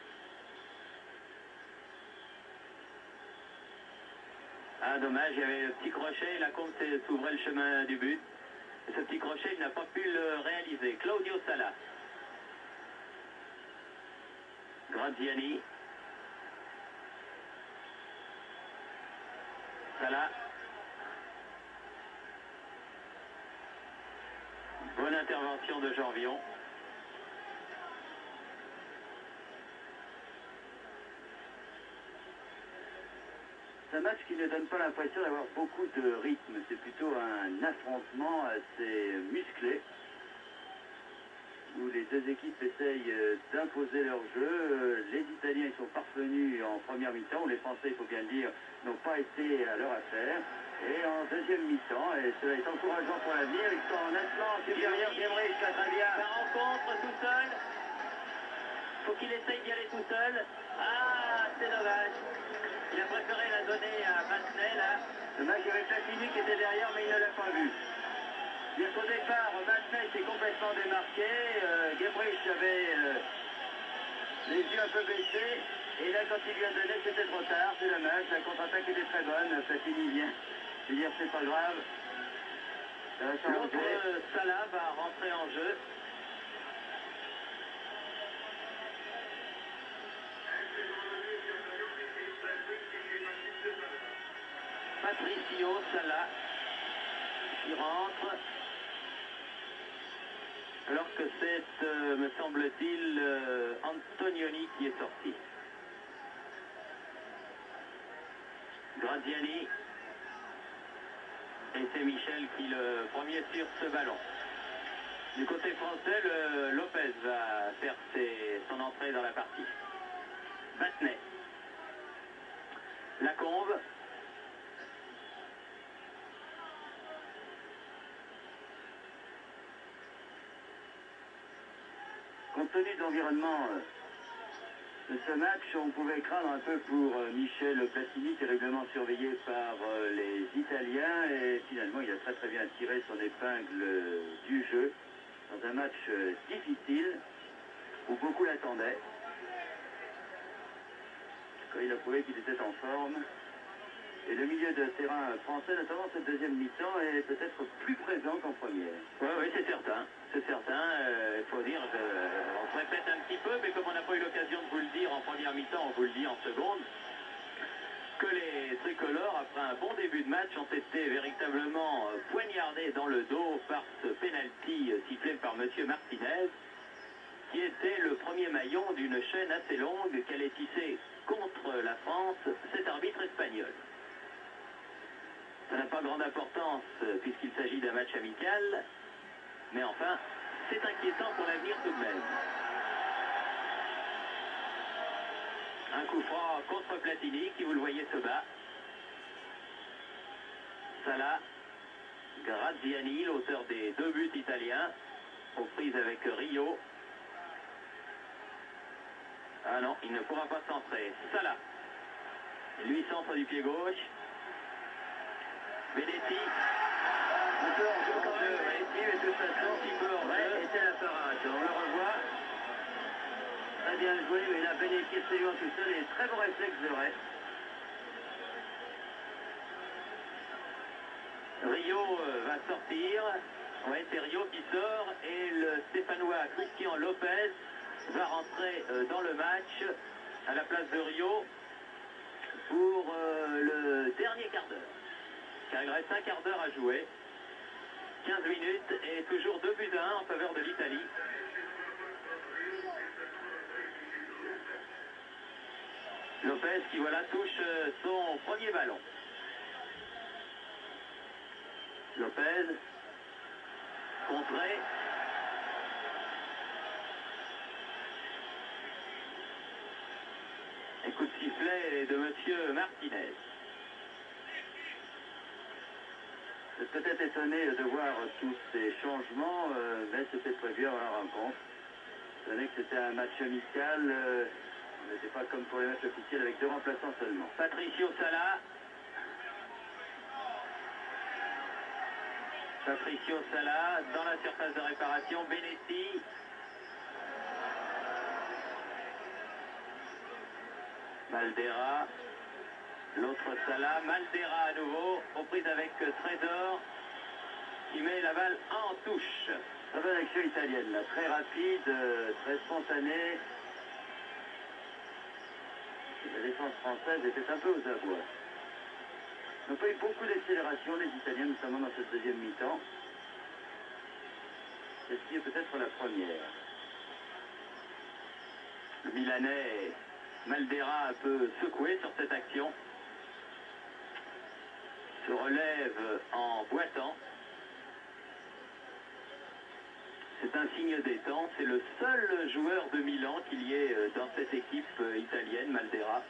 Ah dommage, il y avait le petit crochet, la Comte s'ouvrait le chemin du but. Et ce petit crochet, il n'a pas pu le réaliser. Claudio Sala. Graziani. Sala. Bonne intervention de Janvion. C'est un match qui ne donne pas l'impression d'avoir beaucoup de rythme. C'est plutôt un affrontement assez musclé, où où les deux équipes essayent d'imposer leur jeu. Les Italiens ils sont parvenus en première mi-temps, où les Français, il faut bien le dire, n'ont pas été à leur affaire. Et en deuxième mi-temps, et cela est encourageant pour l'avenir, ils sont nettement supérieurs. Gemrich, très bien. La rencontre tout seul. Faut qu'il essaye d'y aller tout seul. Ah, c'est dommage. Il a préféré la donner à Massenet, là. Le mec avec Platini qui était derrière, mais il ne l'a pas vu. Bien qu'au départ, Massenet s'est complètement démarqué. Gemrich avait les yeux un peu baissés. Et là, quand il lui a donné, c'était trop tard. C'est dommage. La contre-attaque était très bonne. Platini vient. Je veux dire, c'est pas grave. Ça va L'autre s'arranger. Salah va rentrer en jeu. Patricio Salah qui rentre. Alors que c'est, me semble-t-il, Antonioni qui est sorti. Graziani. Et c'est Michel qui le premier sur ce ballon. Du côté français, Lopez va faire son entrée dans la partie. Massenet. Lacombe. Compte tenu de l'environnement de ce match, on pouvait craindre un peu pour Michel Platini, terriblement surveillé par les Italiens, et finalement il a très très bien tiré son épingle du jeu dans un match difficile où beaucoup l'attendaient. Quand il a prouvé qu'il était en forme. Et le milieu de terrain français, notamment cette deuxième mi-temps, est peut-être plus présent qu'en première. Oui, c'est certain. C'est certain. Il faut dire, on se répète un petit peu, mais comme on n'a pas eu l'occasion de vous le dire en première mi-temps, on vous le dit en seconde, que les tricolores, après un bon début de match, ont été véritablement poignardés dans le dos par ce pénalty sifflé par M. Martinez, qui était le premier maillon d'une chaîne assez longue qu'allait tisser contre la France cet arbitre espagnol. Ça n'a pas grande importance puisqu'il s'agit d'un match amical, mais enfin, c'est inquiétant pour l'avenir tout de même. Un coup franc contre Platini qui, vous le voyez, se bat. Salah, Graziani, l'auteur des 2 buts italiens, aux prises avec Rio. Ah non, il ne pourra pas centrer. Salah, lui centre du pied gauche. Benetti. Un peu en jeu quand même, Benetti, mais de toute façon, Un petit peu en jeu. était la parade. On le revoit. Très bien joué, mais il a Benetti absolument tout seul et très bon réflexe de Ray. Rio va sortir. Ouais, c'est Rio qui sort et le Stéphanois Christian Lopez va rentrer dans le match à la place de Rio pour le dernier quart d'heure. Car il reste un quart d'heure à jouer. 15 minutes et toujours 2-1 en faveur de l'Italie. Lopez qui voilà touche son premier ballon. Lopez, contré. Un coup de sifflet de M. Martinez. Vous êtes peut-être étonné de voir tous ces changements, mais c'était prévu avant la rencontre. Étant donné que c'était un match amical, on n'était pas comme pour les matchs officiels avec 2 remplaçants seulement. Patricio Salah. Patricio Salah dans la surface de réparation. Benetti. Maldera. L'autre Salah. Maldera à nouveau. Aux prises avec Trésor. Qui met la balle en touche. Très bonne action italienne, là. Très rapide, très spontanée. La défense française était un peu aux abois. Ils n'ont pas eu beaucoup d'accélération, les Italiens, notamment dans cette deuxième mi-temps. Celle-ci est peut-être la première. Le Milanais Maldera un peu secoué sur cette action. Se relève en boitant. C'est un signe des temps. C'est le seul joueur de Milan qu'il y ait dans cette équipe italienne, Maldera.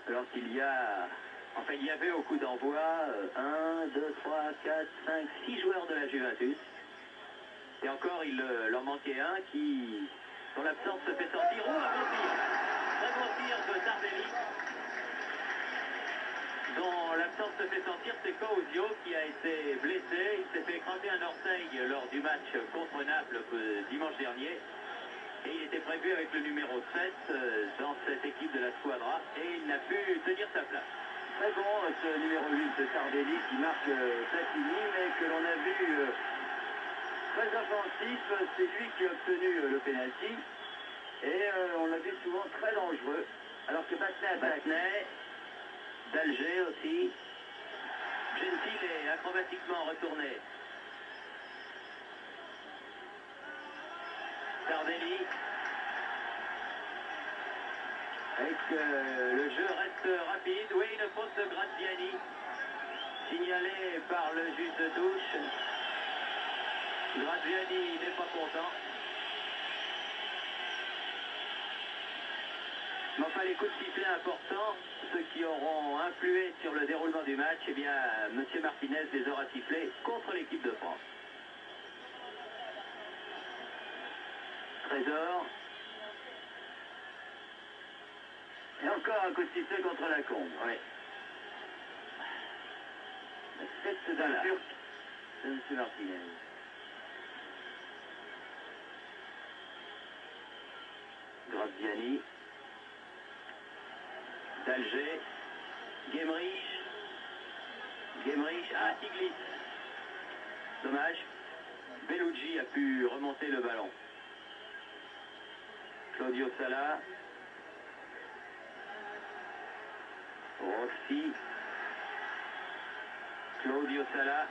Alors qu'il y a... Enfin, il y avait au coup d'envoi 1, 2, 3, 4, 5, 6 joueurs de la Juventus. Et encore, il leur manquait un qui, dans l'absence, se fait sortir. Oh, un bon tir! Très bon tir de Tardelli. Dans l'absence se fait sortir, c'est Causio qui a été blessé. Il s'est fait écraser un orteil lors du match contre Naples dimanche dernier. Et il était prévu avec le numéro 7 dans cette équipe de la Squadra. Et il n'a pu tenir sa place. Très bon ce numéro 8 de Tardelli qui marque Platini, mais que l'on a vu très offensif. C'est lui qui a obtenu le penalty. Et on l'a vu souvent très dangereux. Alors que Battenet, d'Alger aussi. Gentile est acrobatiquement retourné. Tardelli. Et que le jeu reste rapide. Oui, une faute de Graziani. Signalée par le juge de touche. Graziani n'est pas content. Mais enfin, les coups de sifflet importants, ceux qui auront influé sur le déroulement du match, eh bien, M. Martinez les aura sifflés contre l'équipe de France. Trésor. Et encore un coup de sifflet contre la Combe. Oui. La tête d'un Turc de M. Martinez. Graziani. d'Alger, Gemrich, qui glisse. Dommage. Bellucci a pu remonter le ballon. Claudio Sala. Rossi. Claudio Sala.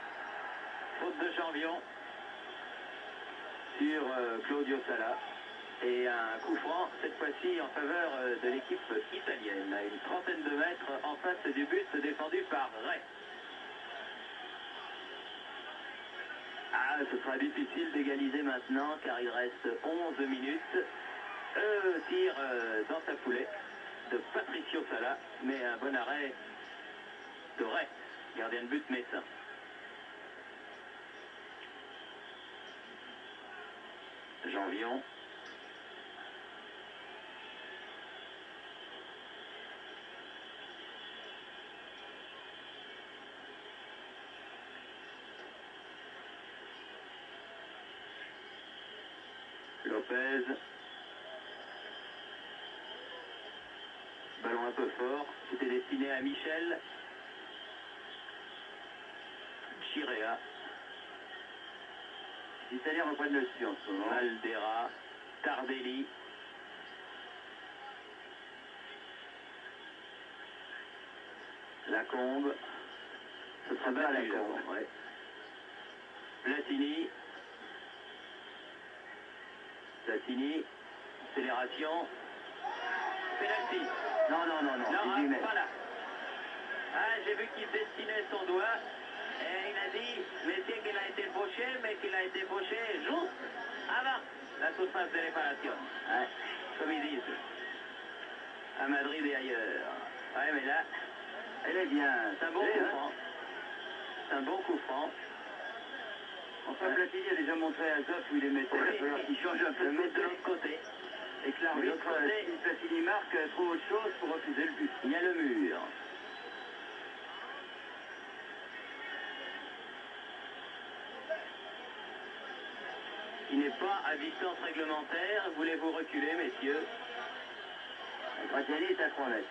Faute de Janvion sur Claudio Sala. Et un coup franc, cette fois-ci en faveur de l'équipe italienne, à une trentaine de mètres en face du but défendu par Ray. Ah, ce sera difficile d'égaliser maintenant car il reste 11 minutes. Tir dans sa foulée de Patricio Sala, mais un bon arrêt de Ray, gardien de but messin. Janvion. Lopez. Ballon un peu fort. C'était destiné à Michel. Chirea. Les Italiens reprennent le dessus en ce moment. Maldera. Tardelli. Lacombe. Ce sera pas Lacombe. Ouais. Platini. Accélération. Penalty. Non, pas là. Ah, j'ai vu qu'il destinait son doigt et il a dit, messieurs, qu'il a été fauché, mais qu'il a été fauché juste avant la surface de réparation. Ouais, comme ils disent. À Madrid et ailleurs. Ouais, mais là, elle est bien. C'est un bon coup franc. C'est un bon coup franc. Enfin, Platini a déjà montré à Zoff où il les mettait. Il change un peu de l'autre côté. Et que l'arbitre, si Platini marque, trouve autre chose pour refuser le but. Il y a le mur. Il n'est pas à distance réglementaire. Voulez-vous reculer, messieurs? Graziani est à 3 mètres.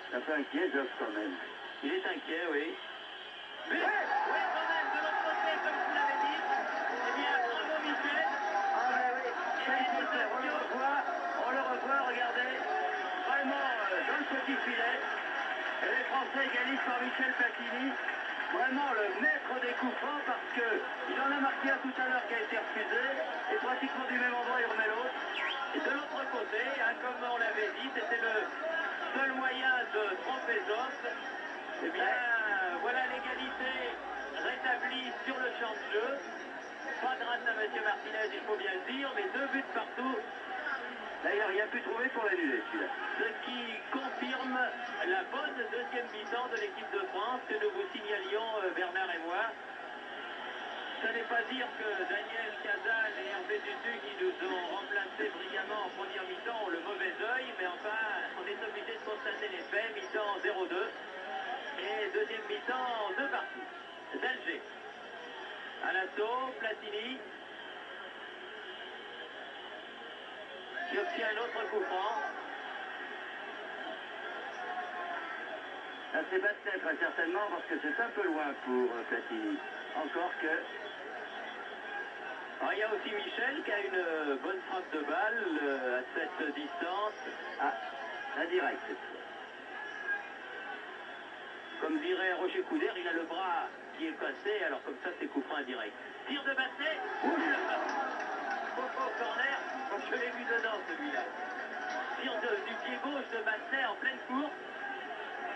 Il est un peu inquiet, Zoff, quand même. Il est inquiet, oui. Oui, quand même, de l'autre côté, comme vous l'avez dit. Eh bien, bravo Michel. Ah ben oui, on le revoit, regardez. Vraiment dans le petit filet. Et les Français égalisent par Michel Platini. Vraiment le maître des coups francs parce qu'il en a marqué un tout à l'heure qui a été refusé. Et pratiquement du même endroit, il remet l'autre. Et de l'autre côté, comme on l'avait dit, c'était le seul moyen de tromper Zoff. Eh bien, voilà l'égalité rétabli sur le champ de jeu. Pas grâce à M. Martinez, il faut bien le dire, mais 2 buts partout. Là, il n'a rien pu trouver pour l'annuler, celui-là. Ce qui confirme la bonne deuxième mi-temps de l'équipe de France que nous vous signalions, Bernard et moi. Ce n'est pas dire que Daniel Cazal et Hervé Dutu, qui nous ont remplacés brillamment en première mi-temps, ont le mauvais œil, mais enfin, on est obligé de constater les faits. Mi-temps 0-2 et deuxième mi-temps 2 partout. d'Alger. À l'assaut, Platini, qui obtient un autre coup franc. Là, c'est Battenet, très certainement, parce que c'est un peu loin pour Platini. Encore que... Alors, il y a aussi Michel qui a une bonne frappe de balle à cette distance. Ah, la directe cette fois. Comme dirait Roger Coudert, il a le bras qui est cassé, alors comme ça c'est coup franc indirect. Tir de Battenet, oula, Popo corner, je l'ai vu dedans celui-là. Tir du pied gauche de Battenet en pleine course,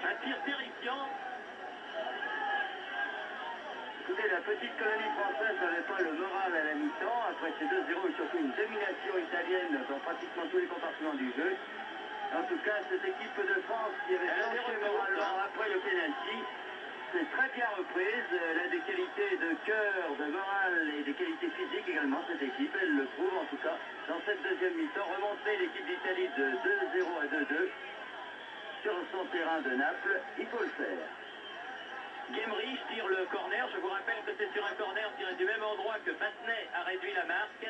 un tir terrifiant. Écoutez, la petite colonie française n'avait pas le moral à la mi-temps, après ces 2-0 et surtout une domination italienne dans pratiquement tous les compartiments du jeu. En tout cas, cette équipe de France qui avait flanché moralement après le pénalty, c'est très bien reprise. Elle a des qualités de cœur, de morale et des qualités physiques également, cette équipe. Elle le prouve en tout cas dans cette deuxième mi-temps. Remonter l'équipe d'Italie de 2-0 à 2-2 sur son terrain de Naples, il faut le faire. Guemrich tire le corner, je vous rappelle que c'est sur un corner tiré du même endroit que Battenet a réduit la marque.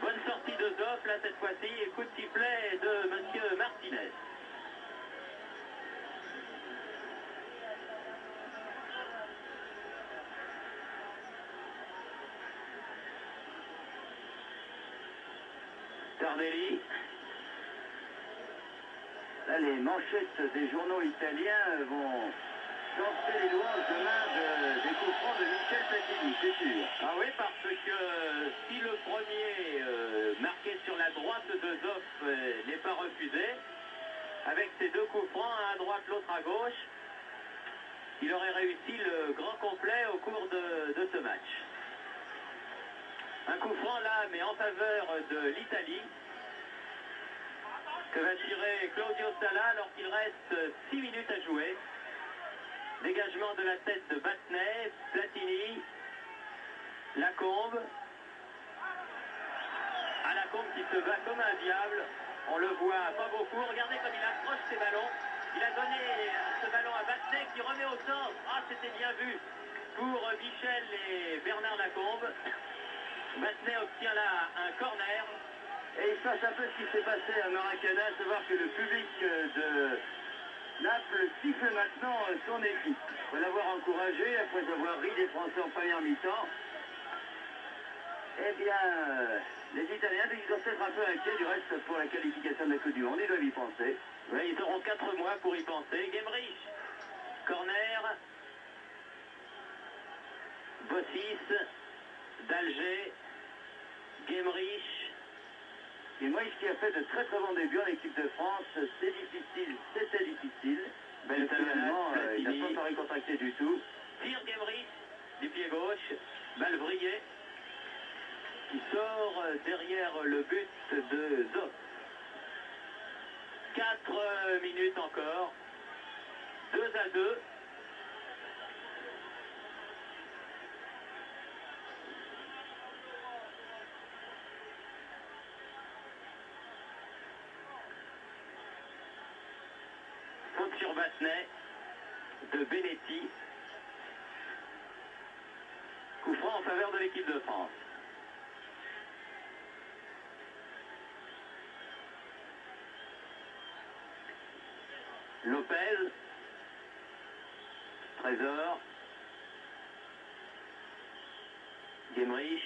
Bonne sortie de Zoff, là cette fois-ci, et coup de sifflet de M. Martinez. Tardelli. Là, les manchettes des journaux italiens vont chanter les louanges demain des coups francs de Michel Platini, c'est sûr. Ah oui, parce que si le premier marqué sur la droite de Zoff n'est pas refusé, avec ses 2 coups francs, un à droite, l'autre à gauche, il aurait réussi le grand complet au cours de ce match. Un coup franc là, mais en faveur de l'Italie, que va tirer Claudio Sala alors qu'il reste 6 minutes à jouer. Dégagement de la tête de Battenet, Platini, Lacombe. À Lacombe qui se bat comme un diable. On le voit pas beaucoup. Regardez comme il accroche ses ballons. Il a donné ce ballon à Battenet qui remet au centre. Ah, c'était bien vu pour Michel et Bernard Lacombe. Battenet obtient là un corner. Et il se passe un peu ce qui s'est passé à Maracana, à savoir que le public de Naples siffle maintenant son équipe. Il faut l'avoir encouragé après avoir ri des Français en première mi-temps. Eh bien, les Italiens, ils doivent être un peu inquiets du reste pour la qualification de la Coupe du Monde. Ils doivent y penser. Oui, ils auront 4 mois pour y penser. Guemrich, corner. Bossis, d'Alger, Guemrich. Guemrich qui a fait de très très bons débuts en équipe de France. C'est difficile, c'était difficile. Belle finalement, il Platini. n'a pas paru contracté du tout. Tire Guemrich du pied gauche, balle vrillée, qui sort derrière le but de Zoff. 4 minutes encore, 2-2. Faute sur Battenet de Benetti. Coup franc en faveur de l'équipe de France. Lopez, Trésor, Guemrich,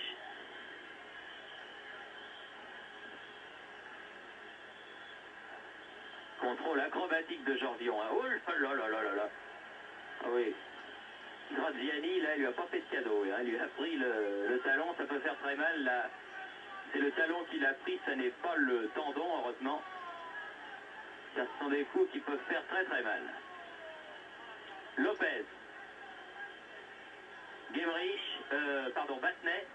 contrôle acrobatique de Jordion. Oh là là là là là. Ah oui. Graziani, là, il lui a pas fait de cadeau. Hein. Il lui a pris le talon, ça peut faire très mal. Là, c'est le talon qu'il a pris, ça n'est pas le tendon, heureusement. Ce sont des coups qui peuvent faire très très mal. Lopez. Gemrich, Battenet.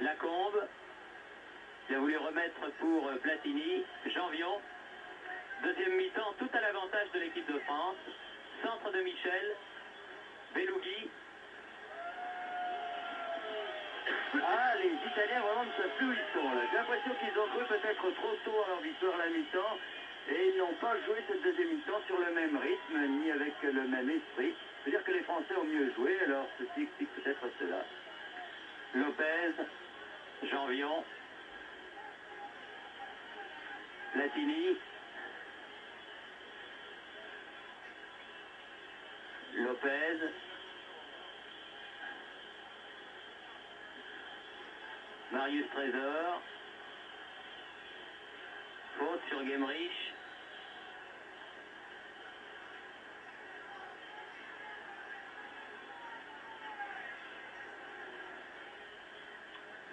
Lacombe. Il a voulu remettre pour Platini. Janvion. Deuxième mi-temps, tout à l'avantage de l'équipe de France. Centre de Michel. Belougui. Ah, les Italiens vraiment ne savent plus où ils sont là. J'ai l'impression qu'ils ont cru peut-être trop tôt à leur victoire à la mi-temps et ils n'ont pas joué cette deuxième mi-temps sur le même rythme ni avec le même esprit. C'est-à-dire que les Français ont mieux joué, alors ceci explique peut-être cela. Lopez. Janvion. Platini. Lopez. Marius Trésor. Faute sur Gemrich.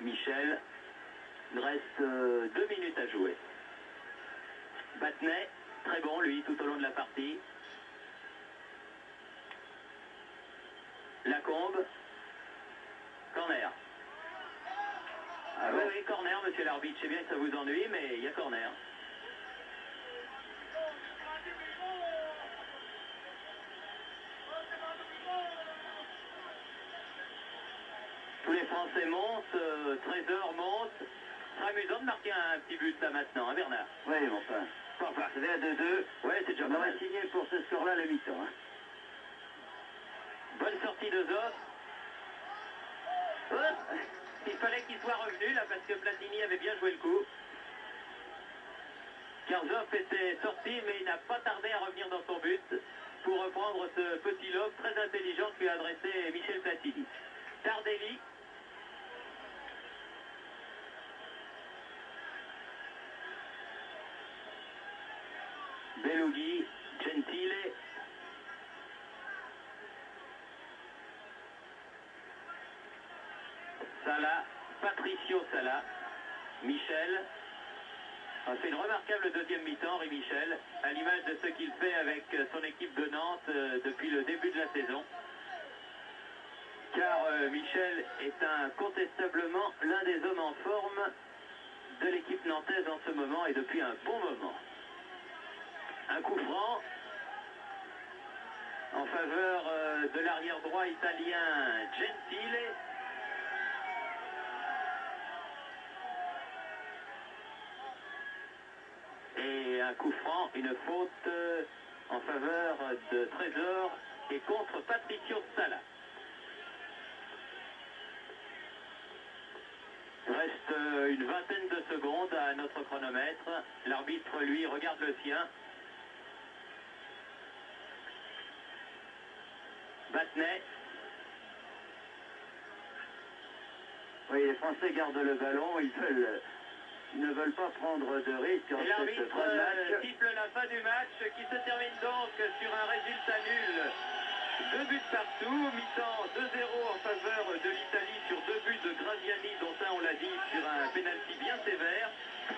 Michel. Il reste 2 minutes à jouer. Battenet, très bon lui tout au long de la partie. Lacombe. Corner. Ah oui, corner, monsieur l'arbitre. Je sais bien que ça vous ennuie, mais il y a corner. Tous les Français montent, Trésor monte. C'est amusant de marquer un petit but là maintenant, hein, Bernard? Oui, mais enfin, vous savez, à 2-2, Ouais, c'est déjà on pas aurait mal. signé pour ce score-là à la mi-temps. Hein. Bonne sortie de Zoff. Il fallait qu'il soit revenu là parce que Platini avait bien joué le coup. Car Zoff était sorti mais il n'a pas tardé à revenir dans son but pour reprendre ce petit lob très intelligent que lui a adressé Michel Platini. Tardelli. Belougui. Gentile. Salah, Patricio Salah, Michel a fait une remarquable deuxième mi-temps, Henri Michel, à l'image de ce qu'il fait avec son équipe de Nantes depuis le début de la saison. Car Michel est incontestablement l'un des hommes en forme de l'équipe nantaise en ce moment et depuis un bon moment. Un coup franc en faveur de l'arrière droit italien Gentile. Et un coup franc, une faute en faveur de Trésor et contre Patricio Salah. Il reste une vingtaine de secondes à notre chronomètre. L'arbitre, lui, regarde le sien. Battenet. Oui, les Français gardent le ballon, ils ne veulent pas prendre de risques en Et l'arbitre cette fin de match. siffle la fin du match qui se termine donc sur un résultat nul. 2 buts partout, mi-temps 2-0 en faveur de l'Italie sur 2 buts de Graziani, dont un, on l'a dit, sur un pénalty bien sévère.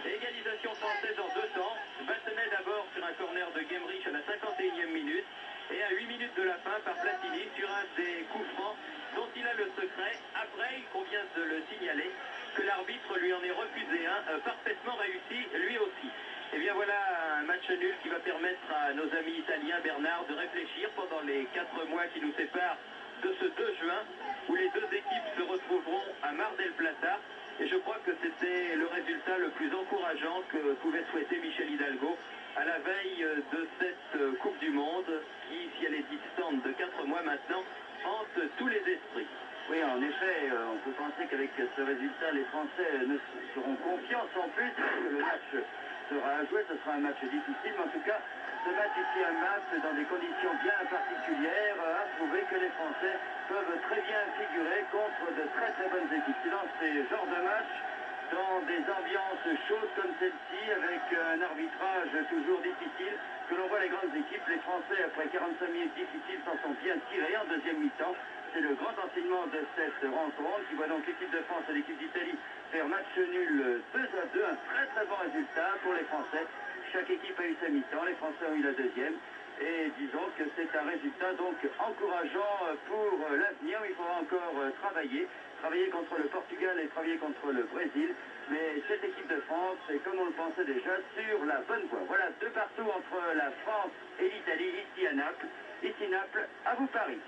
Et égalisation française en 2 temps. Battenet d'abord sur un corner de Gemrich à la 51e minute. Et à 8 minutes de la fin par Platini sur un des coups francs dont il a le secret. Après, il convient de le signaler que l'arbitre lui en ait refusé un parfaitement réussi lui aussi. Et bien voilà un match nul qui va permettre à nos amis italiens, Bernard, de réfléchir pendant les 4 mois qui nous séparent de ce 2 juin où les deux équipes se retrouveront à Mar del Plata. Et je crois que c'était le résultat le plus encourageant que pouvait souhaiter Michel Hidalgo à la veille de cette Coupe du Monde qui, si elle est distante de 4 mois maintenant, hante tous les esprits. Oui, en effet, on peut penser qu'avec ce résultat, les Français ne seront confiants sans plus, parce que le match sera à jouer, ce sera un match difficile, mais en tout cas, ce match ici, un match dans des conditions bien particulières, a prouvé que les Français peuvent très bien figurer contre de très très bonnes équipes. C'est dans ces genres de matchs, dans des ambiances chaudes comme celle-ci, avec un arbitrage toujours difficile, que l'on voit les grandes équipes. Les Français, après 45 minutes difficiles, s'en sont bien tirés en deuxième mi-temps. C'est le grand enseignement de cette rencontre qui voit donc l'équipe de France et l'équipe d'Italie faire match nul 2-2, un très très bon résultat pour les Français. Chaque équipe a eu sa mi-temps, les Français ont eu la deuxième. Et disons que c'est un résultat donc encourageant pour l'avenir. Il faudra encore travailler contre le Portugal et travailler contre le Brésil. Mais cette équipe de France est, comme on le pensait déjà, sur la bonne voie. Voilà, 2-2 entre la France et l'Italie, ici à Naples. Ici Naples, à vous Paris.